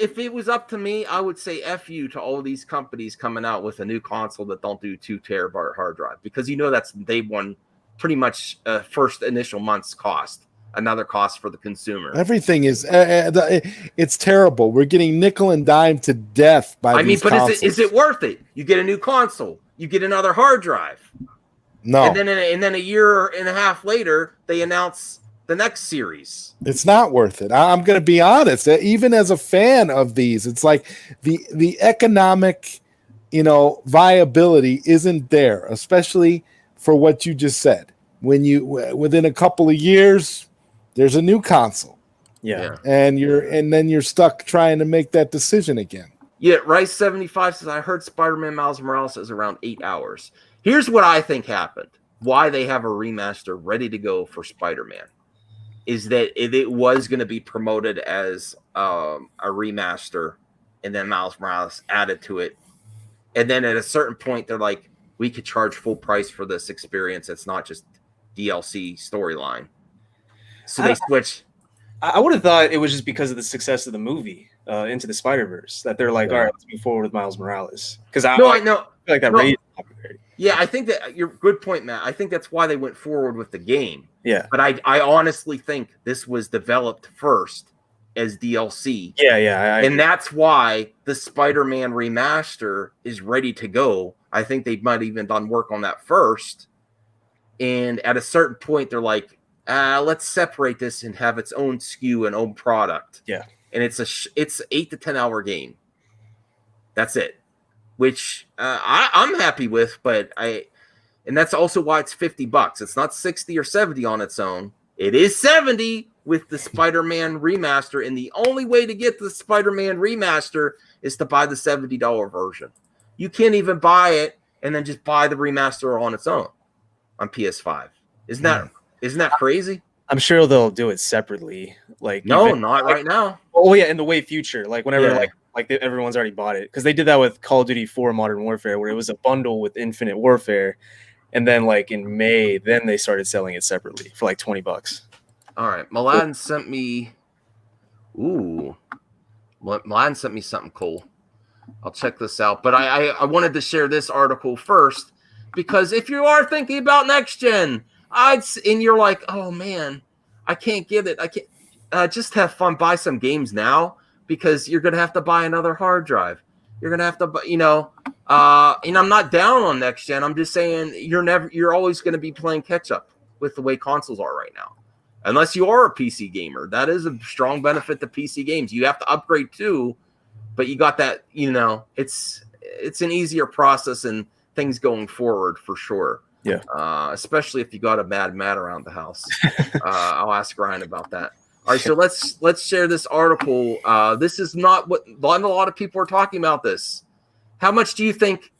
If it was up to me, I would say F you to all these companies coming out with a new console that don't do 2 terabyte hard drive, because that's day one, pretty much first initial month's cost. Another cost for the consumer.
Everything is it's terrible. We're getting nickel and dime to death by these consoles.
Is it worth it? You get a new console, you get another hard drive.
No.
And then a year and a half later, they announce the next series.
It's not worth it. I'm going to be honest. Even as a fan of these, it's like the economic, viability isn't there, especially for what you just said. When within a couple of years, there's a new console.
Yeah.
And then you're stuck trying to make that decision again.
Yeah, Rice75 says, I heard Spider-Man Miles Morales is around 8 hours. Here's what I think happened. Why they have a remaster ready to go for Spider-Man is that it was going to be promoted as a remaster, and then Miles Morales added to it. And then at a certain point, they're like, we could charge full price for this experience. It's not just DLC storyline. So they switched.
I would have thought it was just because of the success of the movie, Into the Spider-Verse, that they're like, all right, let's move forward with Miles Morales. Because I feel like that raised popularity.
Yeah, I think that you're good point, Matt. I think that's why they went forward with the game.
Yeah.
But I honestly think this was developed first as DLC.
Yeah.
And that's why the Spider-Man remaster is ready to go. I think they might have even done work on that first. And at a certain point, they're like, let's separate this and have its own SKU and own product.
Yeah.
And it's 8 to 10 hour game. That's it. Which I'm happy with, and that's also why it's $50. It's not 60 or 70 on its own. It is 70 with the Spider-Man remaster, and the only way to get the Spider-Man remaster is to buy the $70 version. You can't even buy it and then just buy the remaster on its own on PS5. Isn't that crazy?
I'm sure they'll do it separately. Like
not right now.
Oh yeah, in the way future, like whenever everyone's already bought it, because they did that with Call of Duty 4 Modern Warfare, where it was a bundle with Infinite Warfare, and then like in May, then they started selling it separately for like $20.
All right, Milan sent me. Ooh, Milan sent me something cool. I'll check this out, but I wanted to share this article first because if you are thinking about next gen, and you're like, oh man, I can't get it. I can't. Just have fun. Buy some games now. Because you're going to have to buy another hard drive. You're going to have to, and I'm not down on next gen. I'm just saying you're always going to be playing catch up with the way consoles are right now. Unless you are a PC gamer. That is a strong benefit to PC games. You have to upgrade too, but you got that, it's an easier process and things going forward for sure.
Yeah.
Especially if you got a Mad Matt around the house. I'll ask Ryan about that. All right, so let's share this article. This is not a lot of people are talking about this. How much do you think?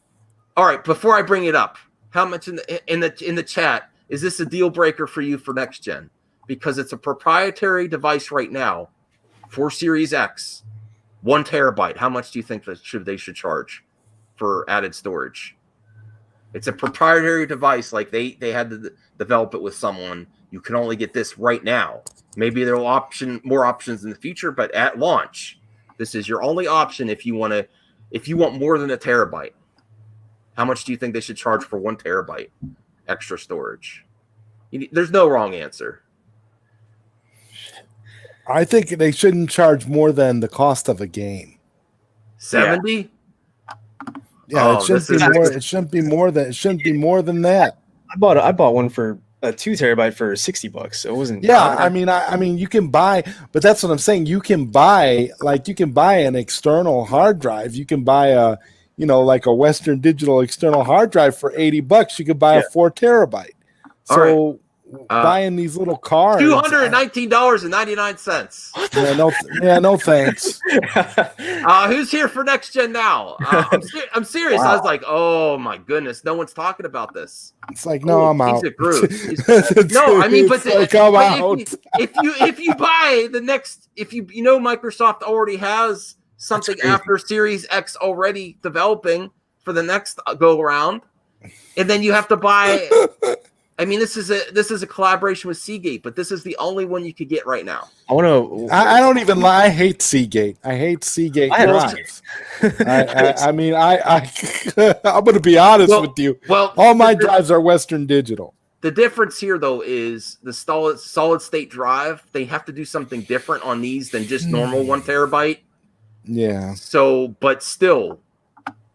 All right, before I bring it up, how much in the chat is this a deal breaker for you for next gen? Because it's a proprietary device right now for Series X, 1 terabyte. How much do you think that they should charge for added storage? It's a proprietary device. Like they had to develop it with someone. You can only get this right now. Maybe there will more options in the future, but at launch, this is your only option if you want more than a terabyte. How much do you think they should charge for 1 terabyte extra storage? There's no wrong answer.
I think they shouldn't charge more than the cost of a game.
70?
Yeah, it shouldn't be more than that.
I bought one for a 2 terabyte for $60. So it wasn't.
Yeah, I mean, you can buy, but that's what I'm saying. You can buy an external hard drive. You can buy a Western Digital external hard drive for $80. You could buy a 4 terabyte. So buying these little cards,
$219.99.
No thanks.
Who's here for next gen now? I'm serious. Wow. I was like, oh my goodness, no one's talking about this.
It's like, no, I'm out.
No, I mean, but if you buy the next, Microsoft already has something after Series X already developing for the next go around, and then you have to buy. I mean, this is a collaboration with Seagate, but this is the only one you could get right now.
I don't even lie. I hate Seagate. I hate Seagate drives. I'm going to be honest with you. Well, all my drives are Western Digital.
The difference here, though, is the solid state drive. They have to do something different on these than just normal 1 terabyte.
Yeah.
So, but still,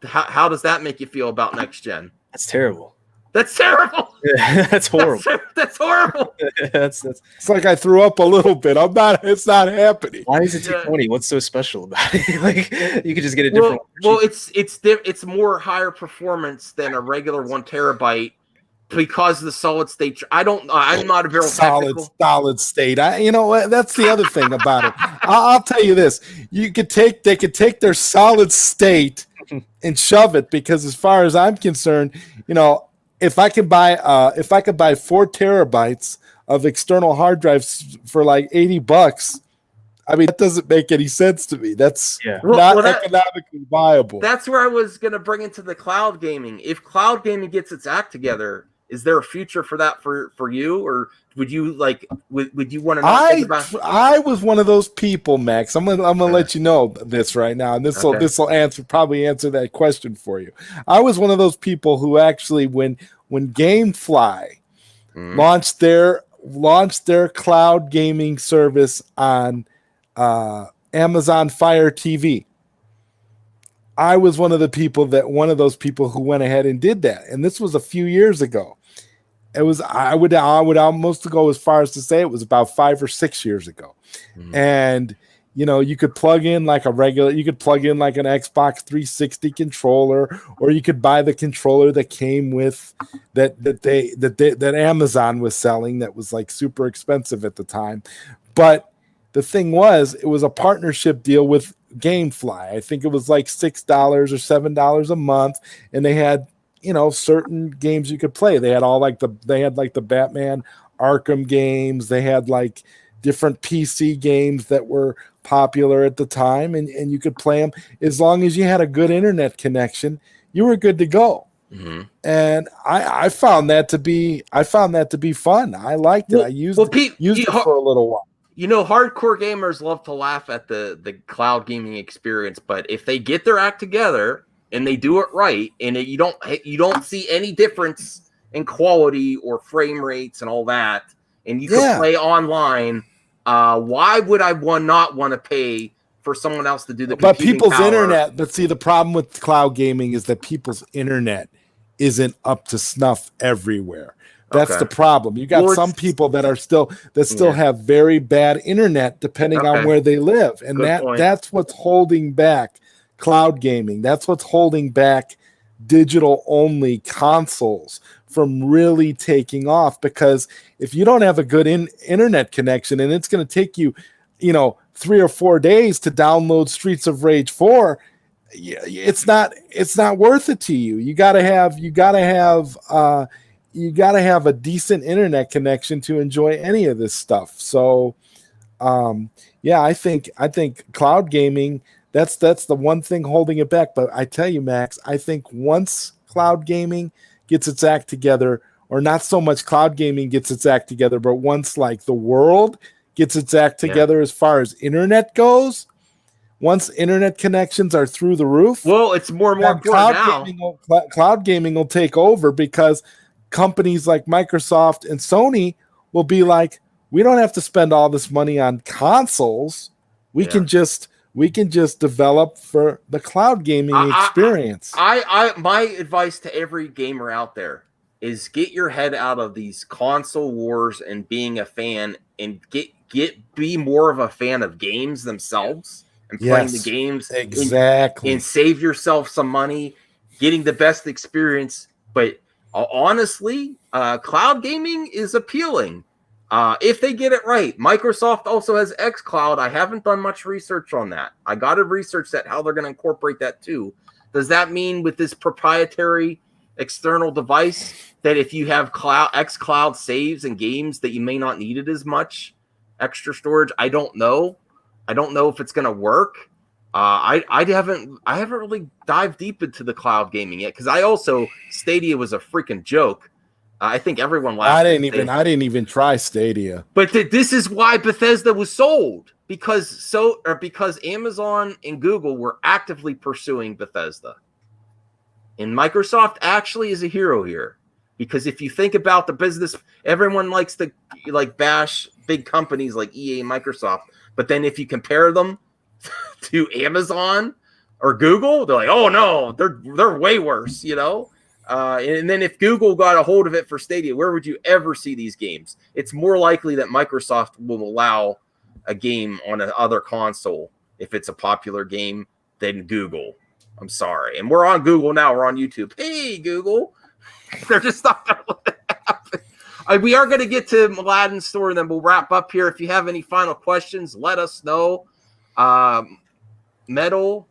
how does that make you feel about next gen?
That's terrible.
That's terrible.
That's horrible.
That's horrible.
That's
It's like I threw up a little bit. It's not happening.
Why is it 220? What's so special about it? Like you could just get a different.
Well, it's more higher performance than a regular 1 terabyte because of the solid state. I'm not a very
solid state. That's the other thing about it. I'll tell you this: they could take their solid state and shove it, because as far as I'm concerned, if I could buy 4 terabytes of external hard drives for like $80, I mean, that doesn't make any sense to me. That's not economically viable.
That's where I was going to bring into the cloud gaming. If cloud gaming gets its act together, is there a future for that for you, or would you would you want to think about?
I was one of those people, Max. I'm gonna let you know this right now, and this will probably answer that question for you. I was one of those people who actually, when GameFly launched their cloud gaming service on Amazon Fire TV, I was one of those people who went ahead and did that, and this was a few years ago. I would almost go as far as to say it was about 5 or 6 years ago. And you could plug in like an Xbox 360 controller, or you could buy the controller that came with that Amazon was selling that was like super expensive at the time. But the thing was, it was a partnership deal with GameFly. I think it was like $6 or $7 a month, and they had certain games you could play. They had the Batman Arkham games. They had like different PC games that were popular at the time, and you could play them as long as you had a good internet connection. You were good to go. Mm-hmm. And I found that to be fun. I liked it. I used it for a little while.
Hardcore gamers love to laugh at the cloud gaming experience, but if they get their act together and they do it right, and you don't see any difference in quality or frame rates and all that, and you can play online, why would I not want to pay for someone else to do the
but people's internet? But see, the problem with cloud gaming is that people's internet isn't up to snuff everywhere. That's the problem. You got some people that still have very bad internet depending on where they live, and that's what's holding back cloud gaming. That's what's holding back digital only consoles from really taking off, because if you don't have a good internet connection, and it's going to take you 3 or 4 days to download Streets of Rage 4, it's not worth it to you. You gotta have a decent internet connection to enjoy any of this stuff. So I think cloud gaming, that's the one thing holding it back. But I tell you, Max, I think once cloud gaming gets its act together, or not so much cloud gaming gets its act together, but once like the world gets its act together as far as internet goes, once internet connections are through the roof,
well, it's more and more important now.
Cloud gaming will take over, because companies like Microsoft and Sony will be like, we don't have to spend all this money on consoles. We can just develop for the cloud gaming experience.
My advice to every gamer out there is get your head out of these console wars and being a fan, and be more of a fan of games themselves and playing the games
exactly,
and save yourself some money, getting the best experience. But honestly, cloud gaming is appealing if they get it right. Microsoft also has xCloud. I haven't done much research on that. I got to research that, how they're going to incorporate that too. Does that mean with this proprietary external device that if you have xCloud saves and games that you may not need it as much extra storage? I don't know. I don't know if it's going to work. I haven't really dived deep into the cloud gaming yet, because I also, Stadia was a freaking joke. I think everyone laughed.
I didn't even try Stadia.
But this is why Bethesda was sold, because Amazon and Google were actively pursuing Bethesda. And Microsoft actually is a hero here, because if you think about the business, everyone likes to bash big companies like EA and Microsoft. But then if you compare them to Amazon or Google, they're like, oh no, they're way worse, and then if Google got a hold of it for Stadia, where would you ever see these games? It's more likely that Microsoft will allow a game on another console if it's a popular game than Google. I'm sorry. And we're on Google now. We're on YouTube. Hey, Google. They're just not going to let it happen. We are going to get to Aladdin's store, and then we'll wrap up here. If you have any final questions, let us know. Metal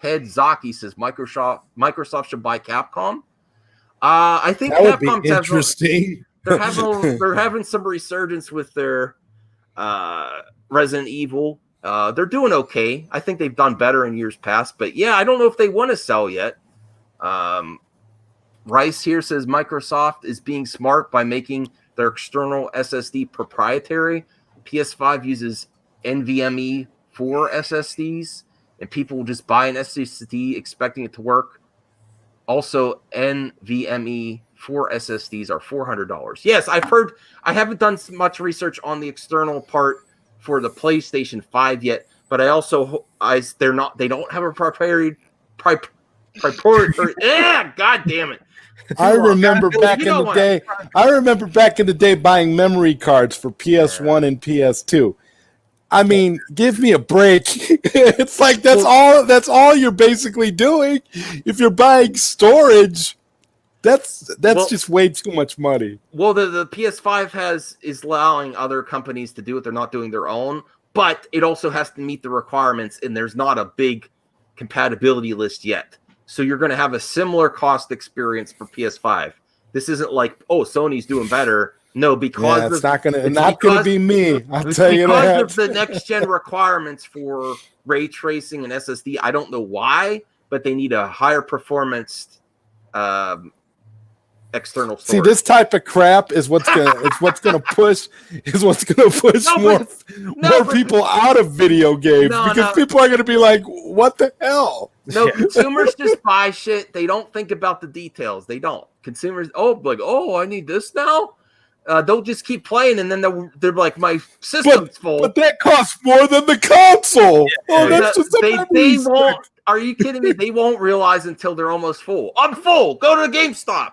Head Zaki says Microsoft should buy Capcom. I think
that would
Capcom's
be interesting.
They're having some resurgence with their Resident Evil. They're doing okay. I think they've done better in years past, but yeah, I don't know if they want to sell yet. Rice here says Microsoft is being smart by making their external SSD proprietary. PS5 uses NVMe 4 SSDs, and people will just buy an SSD expecting it to work. Also, NVMe 4 SSDs are $400. Yes, I've heard. I haven't done much research on the external part for the PlayStation 5 yet, but I also they don't have a proprietary. God damn it!
I remember back in the day buying memory cards for PS1 and PS2. I mean, give me a break. It's like that's all you're basically doing. If you're buying storage, that's just way too much money.
Well, the PS5 is allowing other companies to do it. They're not doing their own, but it also has to meet the requirements, and there's not a big compatibility list yet. So you're going to have a similar cost experience for PS5. This isn't like, oh, Sony's doing better. No, because
it's not gonna be me. I'll tell you that.
Because of the next gen requirements for ray tracing and SSD, I don't know why, but they need a higher performance external storage.
See, this type of crap is what's gonna push more people out of video games, because people are gonna be like, what the hell?
No, consumers just buy shit. They don't think about the details. They don't. Consumers, I need this now. They'll just keep playing, and then they're like, my system's full.
But that costs more than the console.
They won't. Are you kidding me? They won't realize until they're almost full. I'm full. Go to GameStop.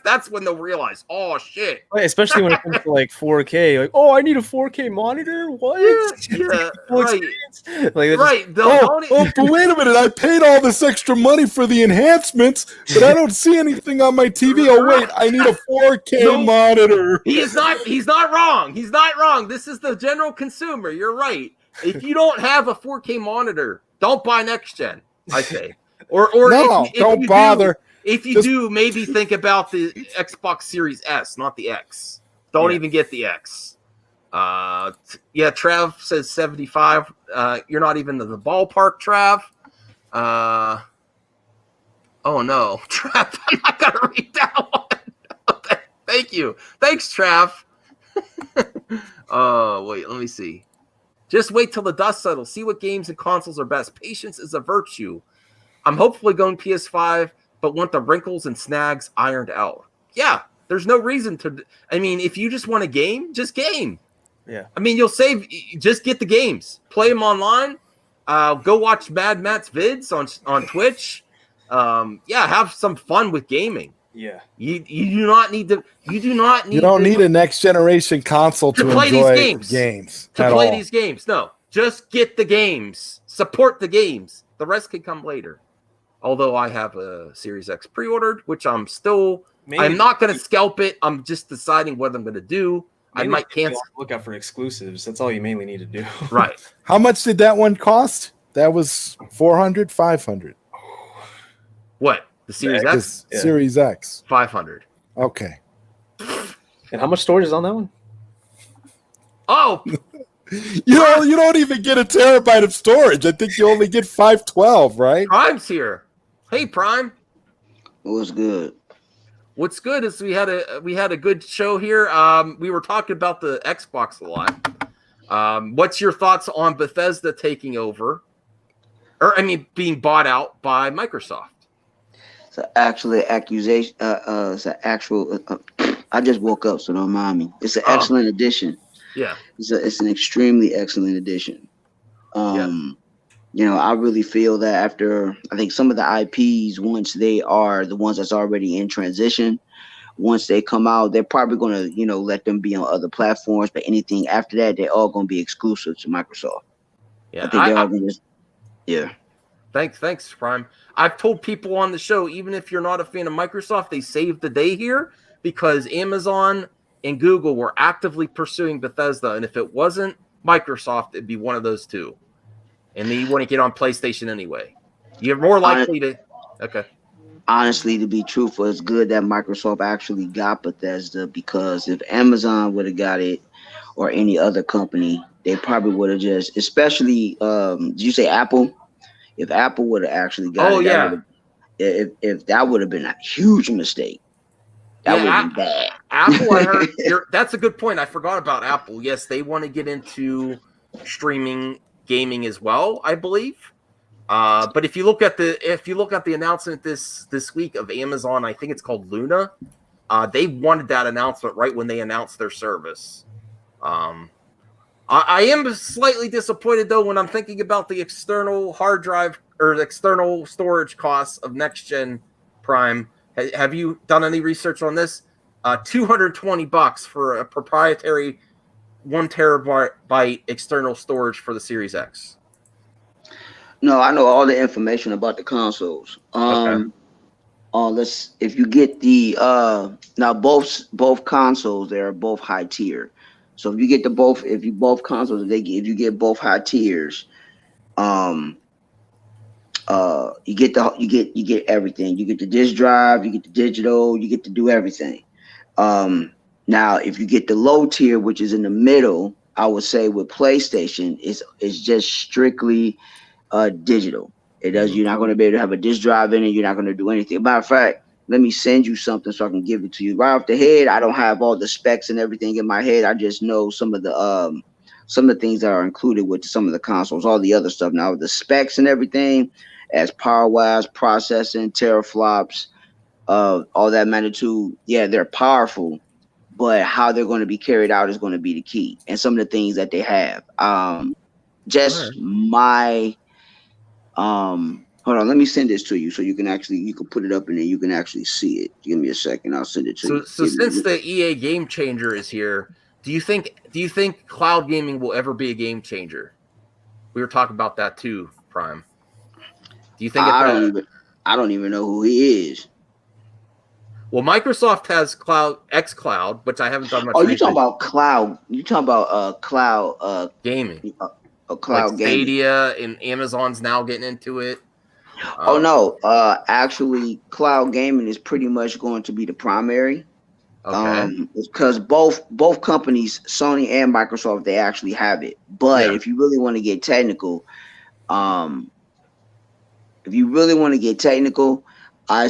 That's when they'll realize. Oh shit!
Especially when it comes to like 4K. Like, oh, I need a 4K monitor. What?
Yeah, right.
Right.
But wait a minute! I paid all this extra money for the enhancements, but I don't see anything on my TV. Oh wait, I need a 4K monitor.
He's not wrong. He's not wrong. This is the general consumer. You're right. If you don't have a 4K monitor, don't buy next gen. I say, or
No,
if
don't
you
bother.
If you
Just-
do, maybe think about the Xbox Series S, not the X. Don't even get the X. Yeah, Trav says 75. You're not even in the ballpark, Trav. Oh no, Trav, I'm not gonna read that one. Thank you. Thanks, Trav. Wait, let me see. Just wait till the dust settles. See what games and consoles are best. Patience is a virtue. I'm hopefully going PS5, but want the wrinkles and snags ironed out. Yeah, there's no reason to. I mean, if you just want a game, just game.
Yeah.
I mean, you'll save. Just get the games. Play them online. Go watch Mad Matt's vids on Twitch. Yeah, have some fun with gaming.
Yeah.
You do not need to. You do not need.
You don't need a next generation console to
play
enjoy
these games. To
at
play
all.
these games. No, just get the games. Support the games. The rest can come later. Although I have a Series X pre-ordered, which I'm still. I'm not going to scalp it. I'm just deciding what I'm going to do. I might cancel.
Look out for exclusives. That's all you mainly need to do.
Right.
How much did that one cost? That was 400, 500.
What? The Series X?
Yeah. Series X.
500.
Okay.
And how much storage is on that one?
Oh,
you don't even get a terabyte of storage. I think you only get 512, right?
Prime's here. Hey, Prime.
What's good?
What's good is we had a good show here. We were talking about the Xbox a lot. What's your thoughts on Bethesda taking over, or being bought out by Microsoft?
It's actually accusation. It's an actual. I just woke up, so don't mind me. It's an excellent addition.
Yeah,
it's an extremely excellent addition. You know, I really feel that after I think some of the IPs, once they are the ones that's already in transition, once they come out, they're probably going to let them be on other platforms. But anything after that, they're all going to be exclusive to Microsoft.
Yeah,
I think they're all going to. Yeah.
Thanks, Prime. I've told people on the show, even if you're not a fan of Microsoft, they saved the day here because Amazon and Google were actively pursuing Bethesda, and if it wasn't Microsoft, it'd be one of those two. And then you want to get on PlayStation anyway. You're more likely to. Okay.
Honestly, to be truthful, it's good that Microsoft actually got Bethesda, because if Amazon would have got it or any other company, they probably would have just, especially, did you say Apple? If Apple would have actually got it,
yeah.
If that would have been a huge mistake. That would have been bad.
Apple, I heard, that's a good point. I forgot about Apple. Yes, they want to get into streaming gaming as well, I believe. But if you look at the announcement this week of Amazon, I think it's called Luna. They wanted that announcement right when they announced their service. I am slightly disappointed though when I'm thinking about the external hard drive or the external storage costs of next gen Prime. Have you done any research on this? $220 for a proprietary 1 terabyte external storage for the Series X.
No, I know all the information about the consoles.
Okay.
If you get the now both consoles, they are both high tier. So if you get both consoles, if you get both high tiers, you get everything. You get the disk drive, you get the digital, you get to do everything. Now, if you get the low tier, which is in the middle, I would say with PlayStation, it's just strictly digital. You're not going to be able to have a disk drive in it. You're not going to do anything. Matter of fact, let me send you something so I can give it to you right off the head. I don't have all the specs and everything in my head. I just know some of the things that are included with some of the consoles, all the other stuff. Now the specs and everything, as power wise, processing, teraflops, all that magnitude. Yeah, they're powerful, but how they're going to be carried out is going to be the key. And some of the things that they have. Hold on, let me send this to you so you can put it up and then you can actually see it. Give me a second, I'll send it to you.
So since the EA Game Changer is here, do you think cloud gaming will ever be a game changer? We were talking about that too, Prime. Do you think
I don't even know who he is.
Well, Microsoft has xCloud, which I haven't done much.
Oh, you talking about cloud? You talking about cloud
gaming?
cloud gaming.
Stadia and Amazon's now getting into it.
Oh no, actually, cloud gaming is pretty much going to be the primary.
Okay.
Because both companies, Sony and Microsoft, they actually have it. But
Yeah.
if you really want to get technical, I would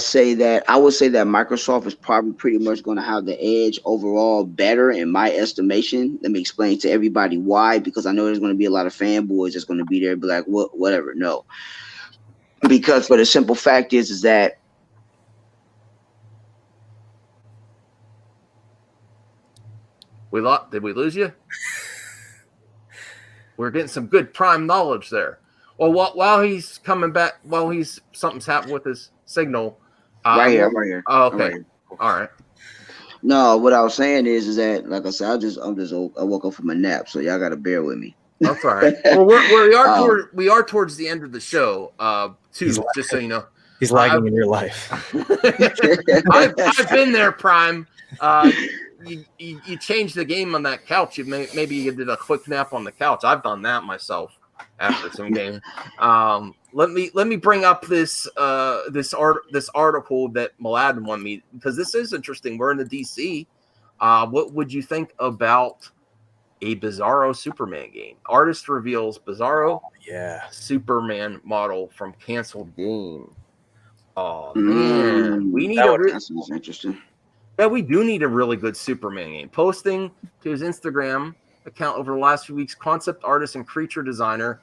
say that Microsoft is probably pretty much going to have the edge overall, better in my estimation. Let me explain to everybody why, because I know there's going to be a lot of fanboys that's going to be there, and be like, whatever. No, because for the simple fact is that
did we lose you? We're getting some good prime knowledge there. Well, while he's coming back, something's happened with his signal.
right here.
Oh, okay.
Right here.
All right.
No, what I was saying is that, like I said, I woke up from a nap, so y'all gotta bear with me.
That's all right. Well, we are towards the end of the show. Too, just so you know.
He's lagging in real life.
I've been there, Prime. You changed the game on that couch. Maybe you did a quick nap on the couch. I've done that myself after some game. Let me bring up this article that Mladen wanted me, because this is interesting. We're in the DC. What would you think about a Bizarro Superman game? Artist reveals Bizarro Superman model from canceled game. Oh man, we need
that sounds interesting.
Yeah, we do need a really good Superman game. Posting to his Instagram account over the last few weeks, concept artist and creature designer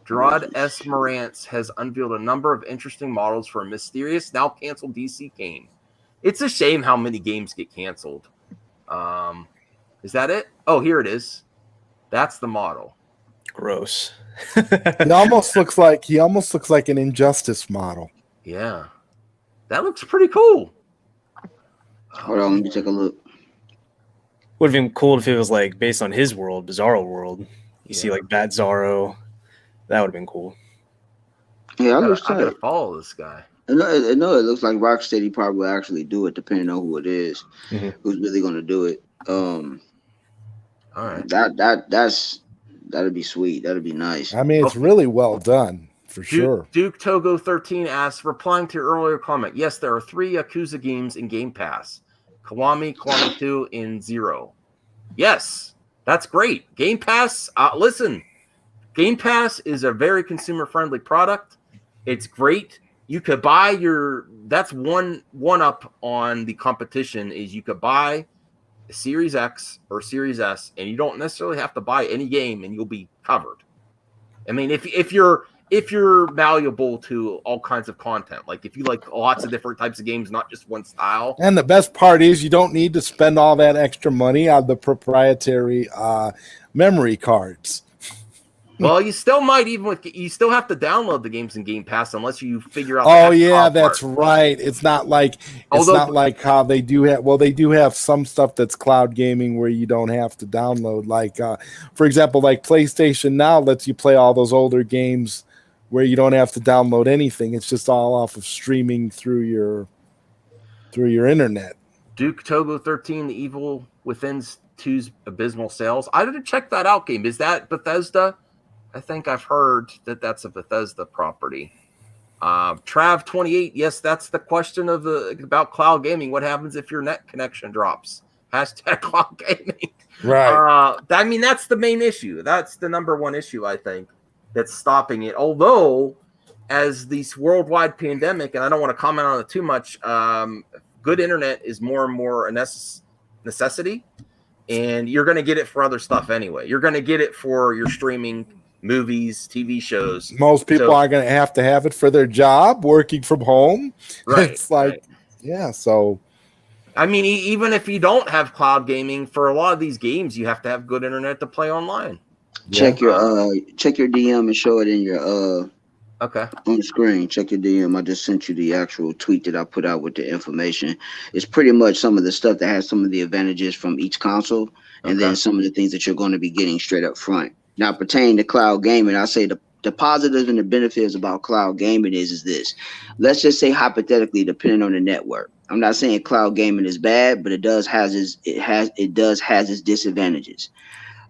Gerard S. Morantz has unveiled a number of interesting models for a mysterious, now canceled DC game. It's a shame how many games get canceled. Is that it? Oh, here it is. That's the model.
Gross.
He almost looks like an Injustice model.
Yeah, that looks pretty cool.
Hold on, let me take a look.
Would have been cool if it was like based on his world, Bizarro world. You see like Bat Zorro. That would have been cool.
Yeah,
I gotta follow this guy.
I know it looks like Rocksteady probably will actually do it, depending on who it is, who's really going to do it.
All right,
that'd be sweet. That'd be nice.
I mean, it's really well done. For sure.
Duke Togo 13 asks, replying to your earlier comment, yes, there are 3 Yakuza games in Game Pass. Kiwami 2, and 0. Yes, that's great. Game Pass, listen, Game Pass is a very consumer-friendly product. It's great. You could buy that's one up on the competition is you could buy a Series X or Series S, and you don't necessarily have to buy any game, and you'll be covered. I mean, if you're malleable to all kinds of content, like if you like lots of different types of games, not just one style.
And the best part is you don't need to spend all that extra money on the proprietary memory cards.
Well, you still might you still have to download the games in Game Pass unless you figure out.
Oh yeah, that's right. It's not like how they do have. Well, they do have some stuff that's cloud gaming where you don't have to download. Like, for example, like PlayStation Now lets you play all those older games where you don't have to download anything. It's just all off of streaming through your internet.
Duke Togo 13, The Evil Within 2's abysmal sales. I didn't check that out game. Is that Bethesda? I think I've heard that that's a Bethesda property. Trav 28, yes, that's the question about cloud gaming. What happens if your net connection drops? Hashtag cloud gaming.
Right.
I mean, that's the main issue. That's the number one issue, I think, that's stopping it. Although, as this worldwide pandemic, and I don't want to comment on it too much, good internet is more and more a necessity, and you're going to get it for other stuff anyway. You're going to get it for your streaming, movies, TV shows.
Most people are going to have it for their job, working from home.
Right.
It's like, yeah, so.
I mean, even if you don't have cloud gaming, for a lot of these games, you have to have good internet to play online.
Check your DM and show it in your
okay
on the screen. Check your DM. I just sent you the actual tweet that I put out with the information. It's pretty much some of the stuff that has some of the advantages from each console, and then some of the things that you're going to be getting straight up front. Now, pertaining to cloud gaming, I say the positives and the benefits about cloud gaming is this. Let's just say hypothetically, depending on the network. I'm not saying cloud gaming is bad, but it does has its disadvantages.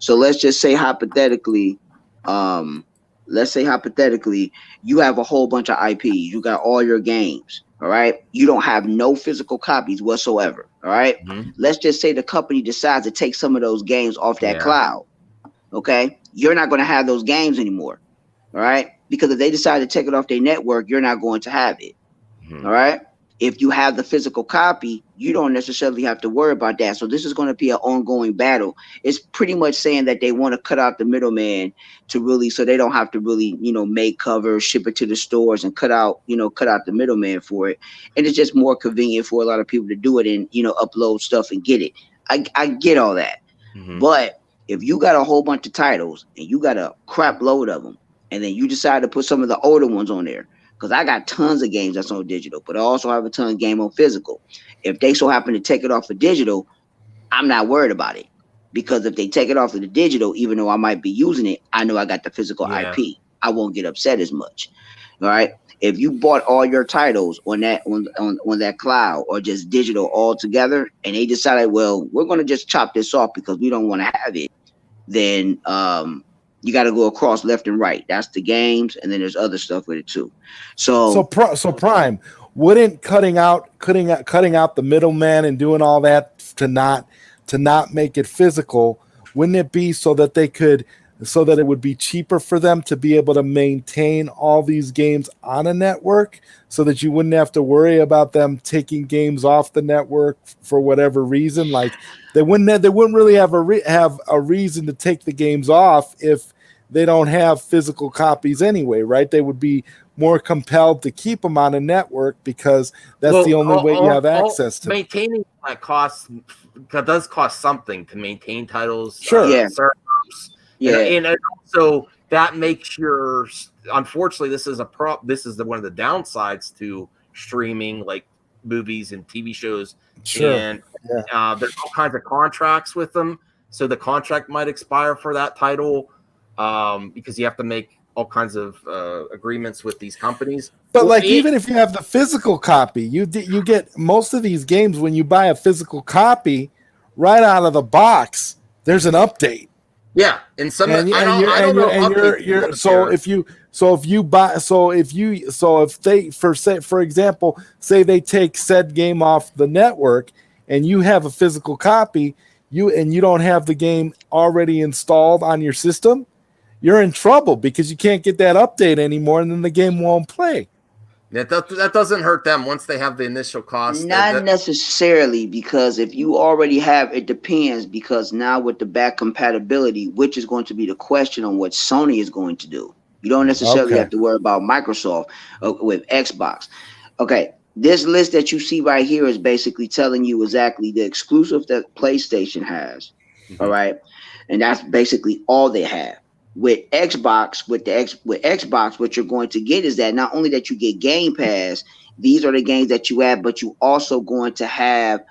So let's just say hypothetically, let's say hypothetically, you have a whole bunch of IPs. You got all your games. All right. You don't have no physical copies whatsoever. All right. Let's just say the company decides to take some of those games off that cloud. Okay. You're not going to have those games anymore. All right. Because if they decide to take it off their network, you're not going to have it. All right. If you have the physical copy, you don't necessarily have to worry about that. So this is going to be an ongoing battle. It's pretty much saying that they want to cut out the middleman to really, so they don't have to really, make covers, ship it to the stores and cut out the middleman for it. And it's just more convenient for a lot of people to do it and, upload stuff and get it. I get all that. But if you got a whole bunch of titles and you got a crap load of them, and then you decide to put some of the older ones on there, because I got tons of games that's on digital, but I also have a ton of game on physical. If they so happen to take it off of digital, I'm not worried about it. Because if they take it off of the digital, even though I might be using it, I know I got the physical IP. I won't get upset as much. All right. If you bought all your titles on that cloud or just digital all together, and they decided, well, we're going to just chop this off because we don't want to have it, then you got to go across left and right. That's the games, and then there's other stuff with it too. So
Prime, wouldn't cutting out the middleman and doing all that to not make it physical, wouldn't it be so that it would be cheaper for them to be able to maintain all these games on a network, so that you wouldn't have to worry about them taking games off the network for whatever reason? Like they wouldn't really have a reason to take the games off if they don't have physical copies anyway, right? They would be more compelled to keep them on a network because that's the only way you have access to
maintaining. That does cost something to maintain titles.
Sure.
Servers. Yeah. And also that makes unfortunately, this is one of the downsides to streaming, like movies and TV shows.
Sure.
And there's all kinds of contracts with them. So the contract might expire for that title because you have to make all kinds of agreements with these companies.
But even if you have the physical copy, you get most of these games when you buy a physical copy right out of the box. There's an update.
Yeah, and some if for example, say they take said game off the network and you have a physical copy, you don't have the game already installed on your system, you're in trouble because you can't get that update anymore, and then the game won't play. That doesn't hurt them once they have the initial cost.
Not necessarily, because if you already have, it depends, because now with the back compatibility, which is going to be the question on what Sony is going to do. You don't necessarily have to worry about Microsoft with Xbox. Okay, this list that you see right here is basically telling you exactly the exclusive that PlayStation has. All right, and that's basically all they have. With Xbox, with Xbox, what you're going to get is that not only that you get Game Pass, these are the games that you have, but you also going to have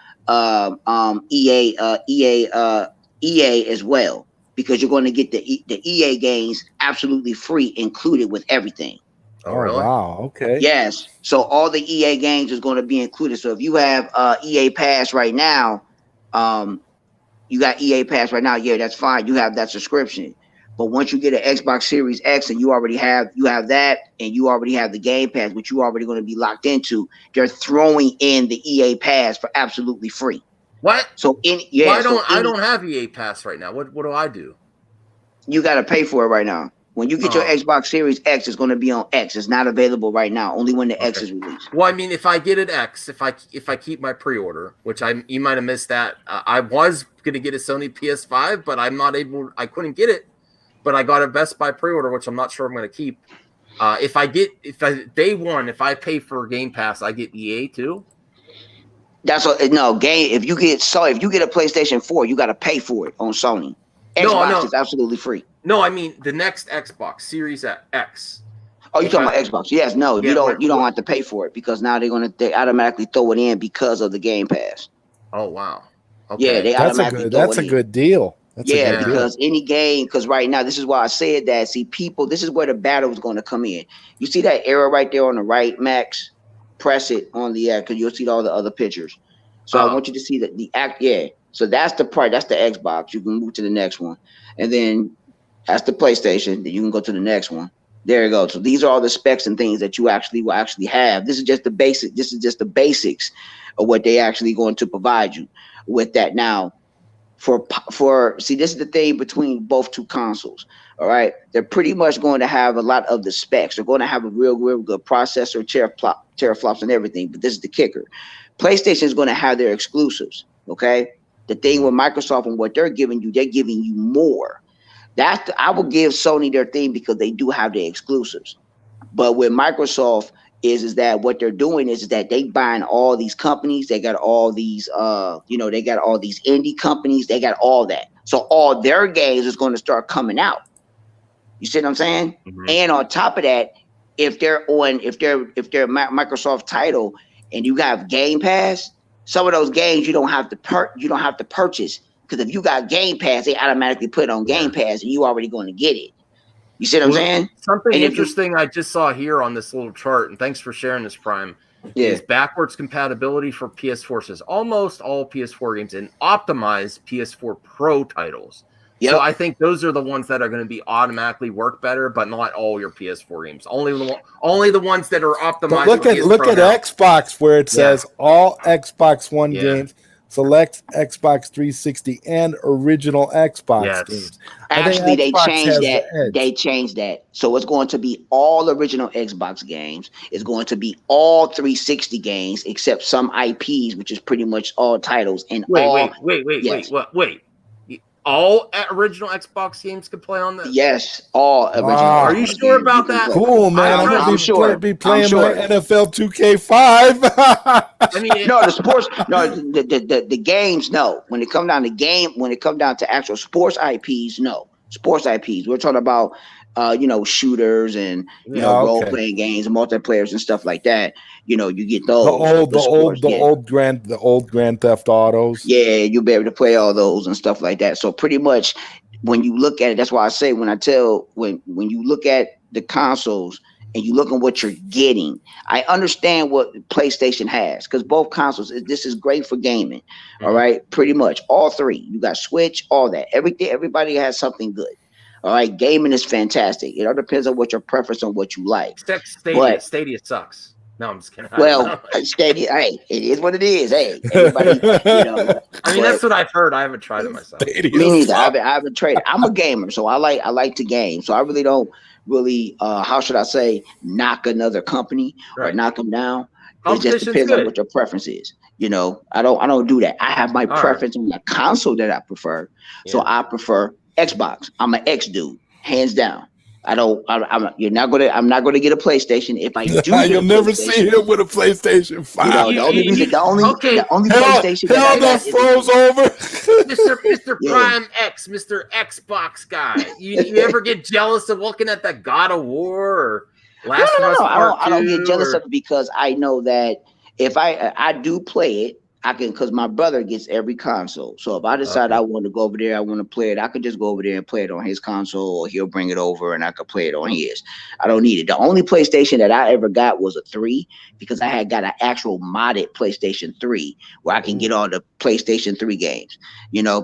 EA as well, because you're going to get the EA games absolutely free included with everything.
Oh, really?
Wow. Okay.
Yes. So all the EA games is going to be included. So if you have EA Pass right now, you got EA Pass right now. Yeah, that's fine. You have that subscription. But once you get an Xbox Series X and you have that, and you already have the Game Pass, which you're already going to be locked into, they're throwing in the EA Pass for absolutely free.
What?
So
I don't have EA Pass right now. What do I do?
You got to pay for it right now. When you get your Xbox Series X, it's going to be on X. It's not available right now. Only when the X is released.
Well, I mean, if I get an X, if I keep my pre-order, which you might have missed that. I was going to get a Sony PS5, but I'm not able. I couldn't get it. But I got a Best Buy pre-order, which I'm not sure I'm going to keep. If I pay for Game Pass, I get EA too.
That's game. If you get a PlayStation 4, you got to pay for it on Sony. Xbox is absolutely free.
No, I mean the next Xbox Series X.
Oh, you're talking about Xbox? Yes. No, you don't have to pay for it, because now they automatically throw it in because of the Game Pass.
Oh wow. Okay.
Yeah,
that's a good deal.
Because any game, because right now, this is why I said that. See, people, this is where the battle is going to come in. You see that arrow right there on the right, Max? Press it on the because you'll see all the other pictures. So I want you to see the act. Yeah. So that's the part. That's the Xbox. You can move to the next one, and then That's the PlayStation. Then you can go to the next one. There you go. So these are all the specs and things that you actually will actually have. This is just the basic. This is just the basics of what they actually going to provide you with that. Now, see, this is the thing between both two consoles. All right, they're pretty much going to have a lot of the specs. They're going to have a real good processor, teraflops, and everything. But this is the kicker: PlayStation is going to have their exclusives. Okay, the thing with Microsoft and what they're giving you more. I will give Sony their thing because they do have their exclusives. But with Microsoft is that what they're doing is that they buying all these companies. They got all these they got all these indie companies. They got all that. So all their games is going to start coming out. You see what I'm saying? Mm-hmm. And on top of that, if they're Microsoft title and you got Game Pass, some of those games you don't have to purchase. Because if you got Game Pass, they automatically put it on Game Pass, and you already going to get it. You see what I'm saying?
Something interesting I just saw here on this little chart, and thanks for sharing this, Prime, is backwards compatibility for PS4. Says almost all PS4 games and optimized PS4 Pro titles. Yep. So I think those are the ones that are going to be automatically work better, but not all your PS4 games. Only the ones that are optimized.
But look at Xbox where it says all Xbox One games. Select Xbox 360 and original Xbox games.
Actually, they changed that. They changed that. So it's going to be all original Xbox games. It's going to be all 360 games except some IPs, which is pretty much all titles. And
wait. All original Xbox games could play on that?
Yes, all original.
Are you sure about that?
Cool, man. I'm sure. Be playing my NFL 2K5.
I mean,
no, the sports. No, the games. No, when it come down to actual sports IPs, no. Sports IPs. We're talking about shooters and role playing games and multiplayers and stuff like that. You get those.
The old Grand Theft Autos.
Yeah, you'll be able to play all those and stuff like that. So pretty much when you look at it, that's why I say when you look at the consoles and you look at what you're getting, I understand what PlayStation has because both consoles, this is great for gaming. Mm-hmm. All right, pretty much all three. You got Switch, all that. Everybody has something good. All right, gaming is fantastic. It all depends on what your preference on what you like.
Stadia sucks. No, I'm just kidding.
Well, Stadia, hey, it is what it is. Hey, everybody,
I mean, that's what I've heard. I haven't tried it myself.
Me neither. I haven't tried it. I'm a gamer, so I like to game. So I really don't how should I say, knock another company or knock them down. It just depends on what your preference is. I don't do that. I have my preference on the console that I prefer. Yeah. So I prefer Xbox. I'm an X dude, hands down. I'm not gonna get a PlayStation. If I do,
you'll never see him with a PlayStation 5.
The only PlayStation
that froze over.
Mr. Prime X, Mr. Xbox guy. You ever get jealous of looking at that God of War or Last of Us Part 2?
I don't get jealous of it because I know that if I do play it, I can, because my brother gets every console. So if I decide I want to go over there, I want to play it, I could just go over there and play it on his console, or he'll bring it over and I could play it on his. I don't need it. The only PlayStation that I ever got was a 3 because I had got an actual modded PlayStation 3 where I can get all the PlayStation 3 games,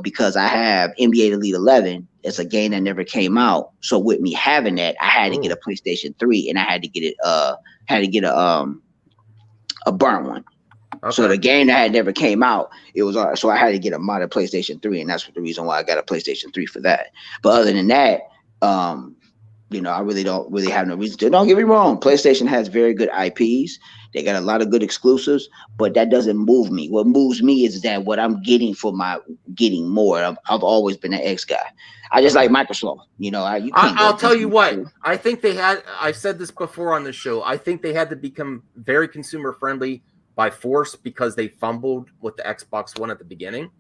because I have NBA Elite 11. It's a game that never came out. So with me having that, I had to get a PlayStation 3 and I had to get a burnt one. Okay. So the game that had never came out, it was so I had to get a modded PlayStation 3, and that's the reason why I got a PlayStation 3 for that. But other than that, I really don't have no reason to. Don't get me wrong, PlayStation has very good IPs. They got a lot of good exclusives, but that doesn't move me. What moves me is that what I'm getting for my getting more. I've always been an X guy. I just like Microsoft.
I'll tell you what. I think I've said this before on the show. I think they had to become very consumer friendly by force because they fumbled with the Xbox One at the beginning,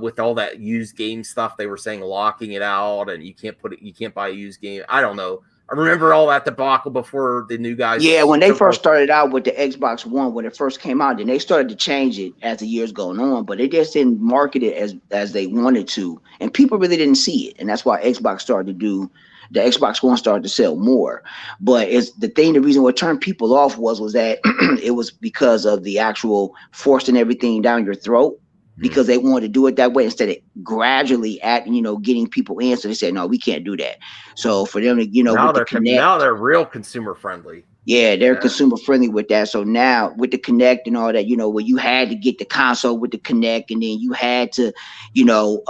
with all that used game stuff. They were saying locking it out, and you can't buy a used game. I don't know. I remember all that debacle before the new guys.
Yeah, when they first started out with the Xbox One, when it first came out, then they started to change it as the years going on, but they just didn't market it as they wanted to, and people really didn't see it, and that's why Xbox started to do. The Xbox One started to sell more, but the reason what turned people off was that it was because of the actual forcing everything down your throat, because they wanted to do it that way instead of gradually at getting people in. So they said, no, we can't do that. So for them to
Now
with the
they're
Connect,
now they're real consumer friendly.
yeah, they're consumer friendly with that. So now with the Connect and all that, where you had to get the console with the Connect, and then you had to, what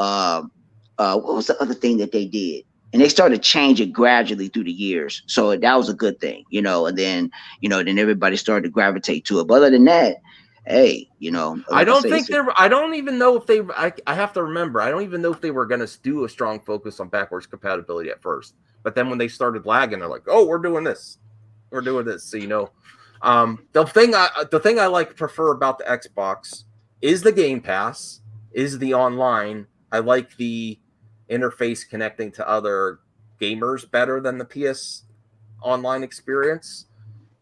was the other thing that they did? And they started changing gradually through the years. So that was a good thing, and then, then everybody started to gravitate to it. But other than that, hey,
I don't think they're. I don't even know if they. I have to remember. I don't even know if they were going to do a strong focus on backwards compatibility at first. But then when they started lagging, they're like, "Oh, we're doing this. We're doing this." So the thing I prefer about the Xbox is the Game Pass, is the online. I like the interface connecting to other gamers better than the PS online experience,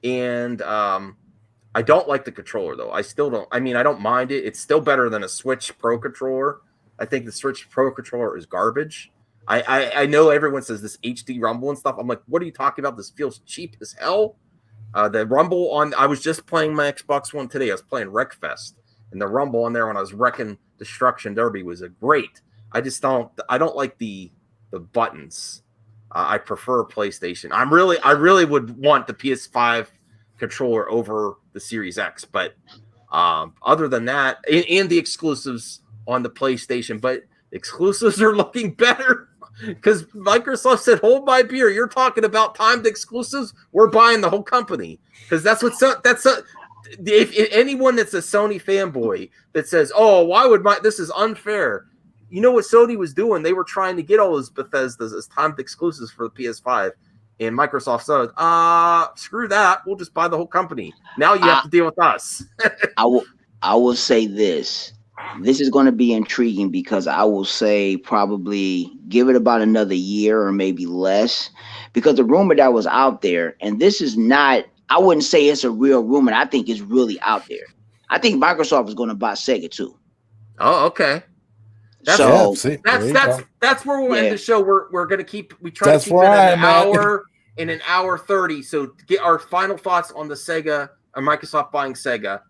and I don't like the controller, though. I still don't. I mean, I don't mind it. It's still better than a Switch Pro controller. I think the Switch Pro controller is garbage. I know everyone says this HD Rumble and stuff. I'm like, what are you talking about? This feels cheap as hell. The Rumble I was just playing my Xbox One today. I was playing Wreckfest, and the Rumble on there when I was wrecking Destruction Derby was great. I don't like the buttons. I prefer PlayStation. I really would want the PS5 controller over the Series X, but other than that, and the exclusives on the PlayStation, but exclusives are looking better because Microsoft said, "Hold my beer. You're talking about timed exclusives. We're buying the whole company," because if anyone that's a Sony fanboy that says, "Oh, why would this is unfair." You know what Sony was doing? They were trying to get all those Bethesda's as timed exclusives for the PS5. And Microsoft said, screw that. We'll just buy the whole company. Now you have to deal with us.
I will say this. This is going to be intriguing because I will say probably give it about another year or maybe less. Because the rumor that was out there, and this is not, I wouldn't say it's a real rumor. I think it's really out there. I think Microsoft is going to buy Sega too.
Oh, okay. That's where we'll end the show. We're gonna keep it at an hour and an hour 30. So get our final thoughts on the Sega or Microsoft buying Sega,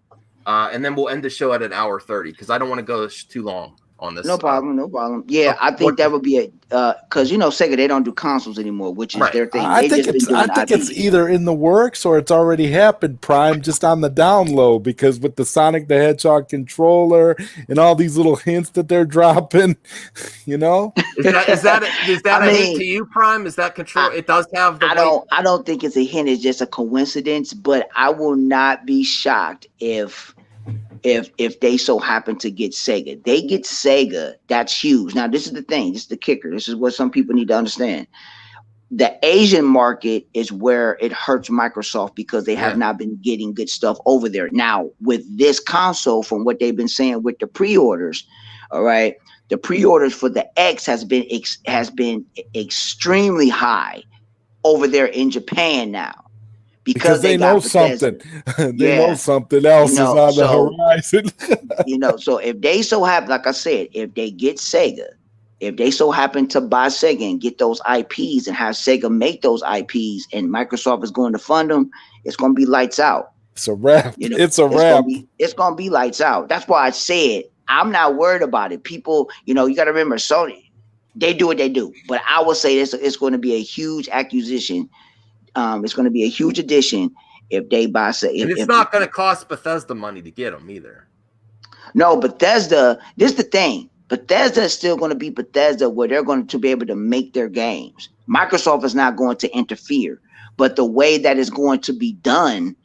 and then we'll end the show at an hour 30 because I don't want to go too long on this.
No problem. Yeah, I think that would be because Sega, they don't do consoles anymore, which is their thing.
I think it's either in the works or it's already happened, Prime, just on the down low, because with the Sonic the Hedgehog controller and all these little hints that they're dropping, Is
that a hint to you, Prime? Is that control? It does have the
I don't think it's a hint, it's just a coincidence, but I will not be shocked if they so happen to get Sega. They get Sega, that's huge. Now, this is the thing. This is the kicker. This is what some people need to understand. The Asian market is where it hurts Microsoft because they have not been getting good stuff over there. Now, with this console, from what they've been saying with the pre-orders, all right, the pre-orders for the X has been extremely high over there in Japan now.
Because they know something. They know something else is on the horizon.
So if they so happen, like I said, if they get Sega, if they so happen to buy Sega and get those IPs and have Sega make those IPs and Microsoft is going to fund them, it's going to be lights out.
It's a wrap. It's a wrap.
It's going to be lights out. That's why I said I'm not worried about it. People, you got to remember, Sony, they do what they do. But I will say it's going to be a huge acquisition. It's going to be a huge addition if they buy.
And it's not going to cost Bethesda money to get them either.
No, Bethesda. This is the thing. Bethesda is still going to be Bethesda, where they're going to be able to make their games. Microsoft is not going to interfere, but the way that is going to be done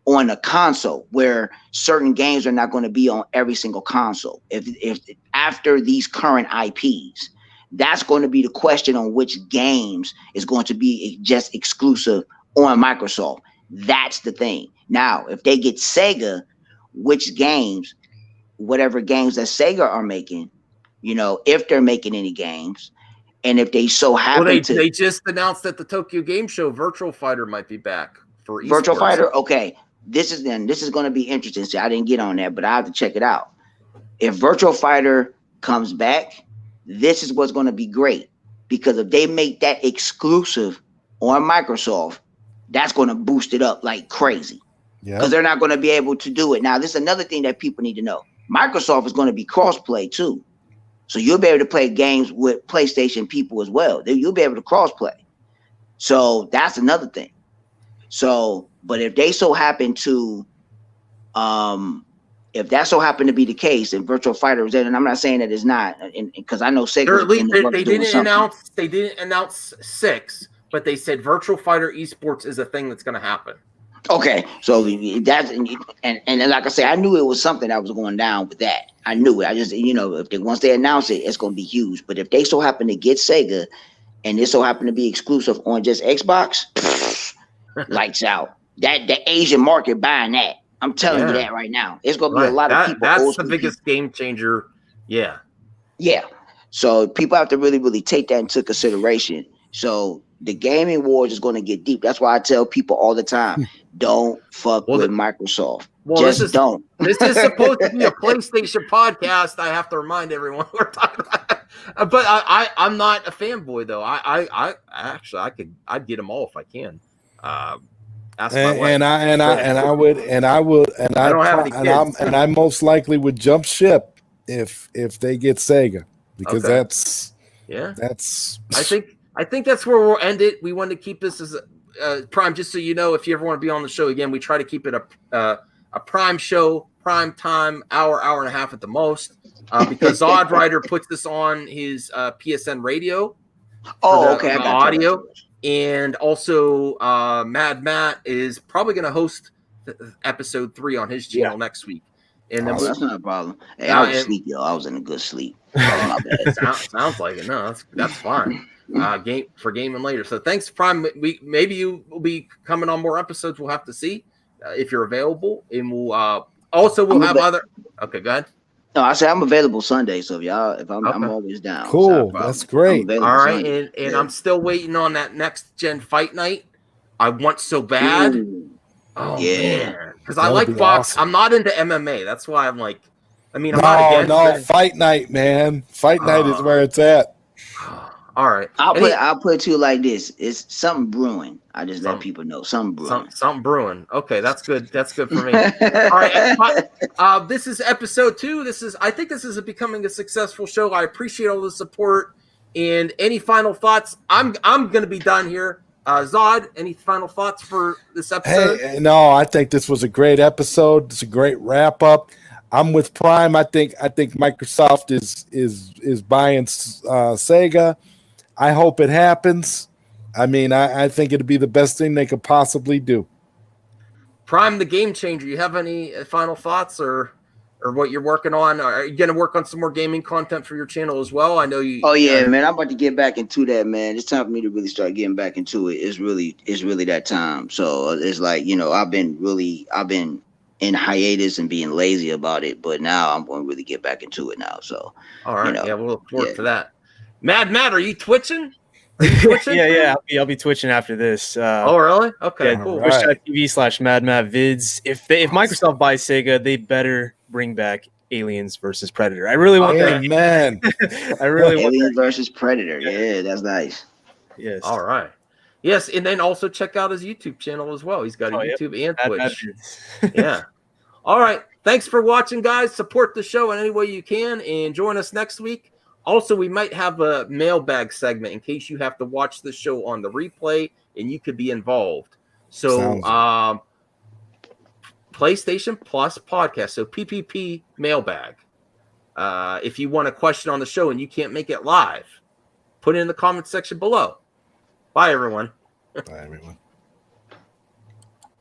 on a console, where certain games are not going to be on every single console. If after these current IPs. That's going to be the question on which games is going to be just exclusive on Microsoft. That's the thing. Now, if they get Sega, which games, whatever games that Sega are making, if they're making any games, and if they so happen
they just announced at the Tokyo Game Show, Virtual Fighter might be back for esports.
Virtual Fighter. Okay, this is going to be interesting. See, I didn't get on that, but I have to check it out. If Virtual Fighter comes back, this is what's going to be great, because if they make that exclusive on Microsoft, that's going to boost it up like crazy, because they're not going to be able to do it. Now, this is another thing that people need to know. Microsoft is going to be cross-play too. So you'll be able to play games with PlayStation people as well. You'll be able to cross play. So that's another thing. So, but if they so happen to, if that so happened to be the case, and Virtual Fighter is in, and I'm not saying that it's not, because I know Sega.
They didn't announce 6, but they said Virtual Fighter esports is a thing that's going to happen.
Okay, so that's and like I say, I knew it was something that was going down with that. I knew it. I just if once they announce it, it's going to be huge. But if they so happen to get Sega, and it so happen to be exclusive on just Xbox, lights out. That the Asian market buying that. I'm telling you that right now. It's going to be a lot of people.
That's the biggest game changer. Yeah.
Yeah. So people have to really, really take that into consideration. So the gaming wars is going to get deep. That's why I tell people all the time, don't fuck with Microsoft. Don't.
This is supposed to be a PlayStation podcast. I have to remind everyone we're talking about. But I'm not a fanboy though. I actually I'd get them all if I can.
I most likely would jump ship if they get Sega, because that's.
I think that's where we'll end it. We want to keep this as Prime, just so you know, if you ever want to be on the show again, we try to keep it a Prime show, prime time, hour and a half at the most, because Zod Rider puts this on his PSN radio.
Oh, okay.
Audio. And also, Mad Matt is probably going to host episode 3 on his channel next week. And then
that's not a problem. Hey, I was asleep, yo. I was in a good sleep. Oh, my bad.
Sounds like it. No, that's fine. Gaming later. So thanks, Prime. Maybe you will be coming on more episodes. We'll have to see if you're available, and we'll have other. Okay, go ahead.
No, I said I'm available Sunday, so if I'm always down.
Cool, that's great.
All right, and I'm still waiting on that next gen fight night. I want so bad.
Ooh.
Oh man, because I like box.
Awesome.
I'm not into MMA. That's why I'm like. I'm not against it.
Fight night, man. Fight night is where it's at.
All right,
I'll put it to you like this: it's something brewing. I just let people know something brewing.
Something brewing. Okay, that's good. That's good for me. All right, this is episode 2. I think this is becoming a successful show. I appreciate all the support. And any final thoughts? I'm going to be done here. Zod, any final thoughts for this episode?
Hey, no, I think this was a great episode. It's a great wrap up. I'm with Prime. I think Microsoft is buying Sega. I hope it happens. I mean, I think it'd be the best thing they could possibly do.
Prime, the game changer. You have any final thoughts or what you're working on? Are you going to work on some more gaming content for your channel as well? I know you.
Oh yeah, man. I'm about to get back into that, man. It's time for me to really start getting back into it. It's really that time. So it's like, I've been in hiatus and being lazy about it, but now I'm going to really get back into it now. So
all right, we'll look forward to that. Mad Matt, are you twitching?
Yeah. I'll be twitching after this.
Oh, really? Okay, cool.
Twitch.tv/MadMattVids. If Microsoft buys Sega, they better bring back Aliens versus Predator. I really want that.
Man.
I really want
Aliens versus Predator. Yeah, that's nice.
Yes.
All right. Yes, and then also check out his YouTube channel as well. He's got a YouTube and Twitch. Yeah. All right. Thanks for watching, guys. Support the show in any way you can, and join us next week. Also, we might have a mailbag segment in case you have to watch the show on the replay and you could be involved. So, PlayStation Plus podcast. So, PPP mailbag. If you want a question on the show and you can't make it live, put it in the comment section below. Bye, everyone.
Bye, everyone.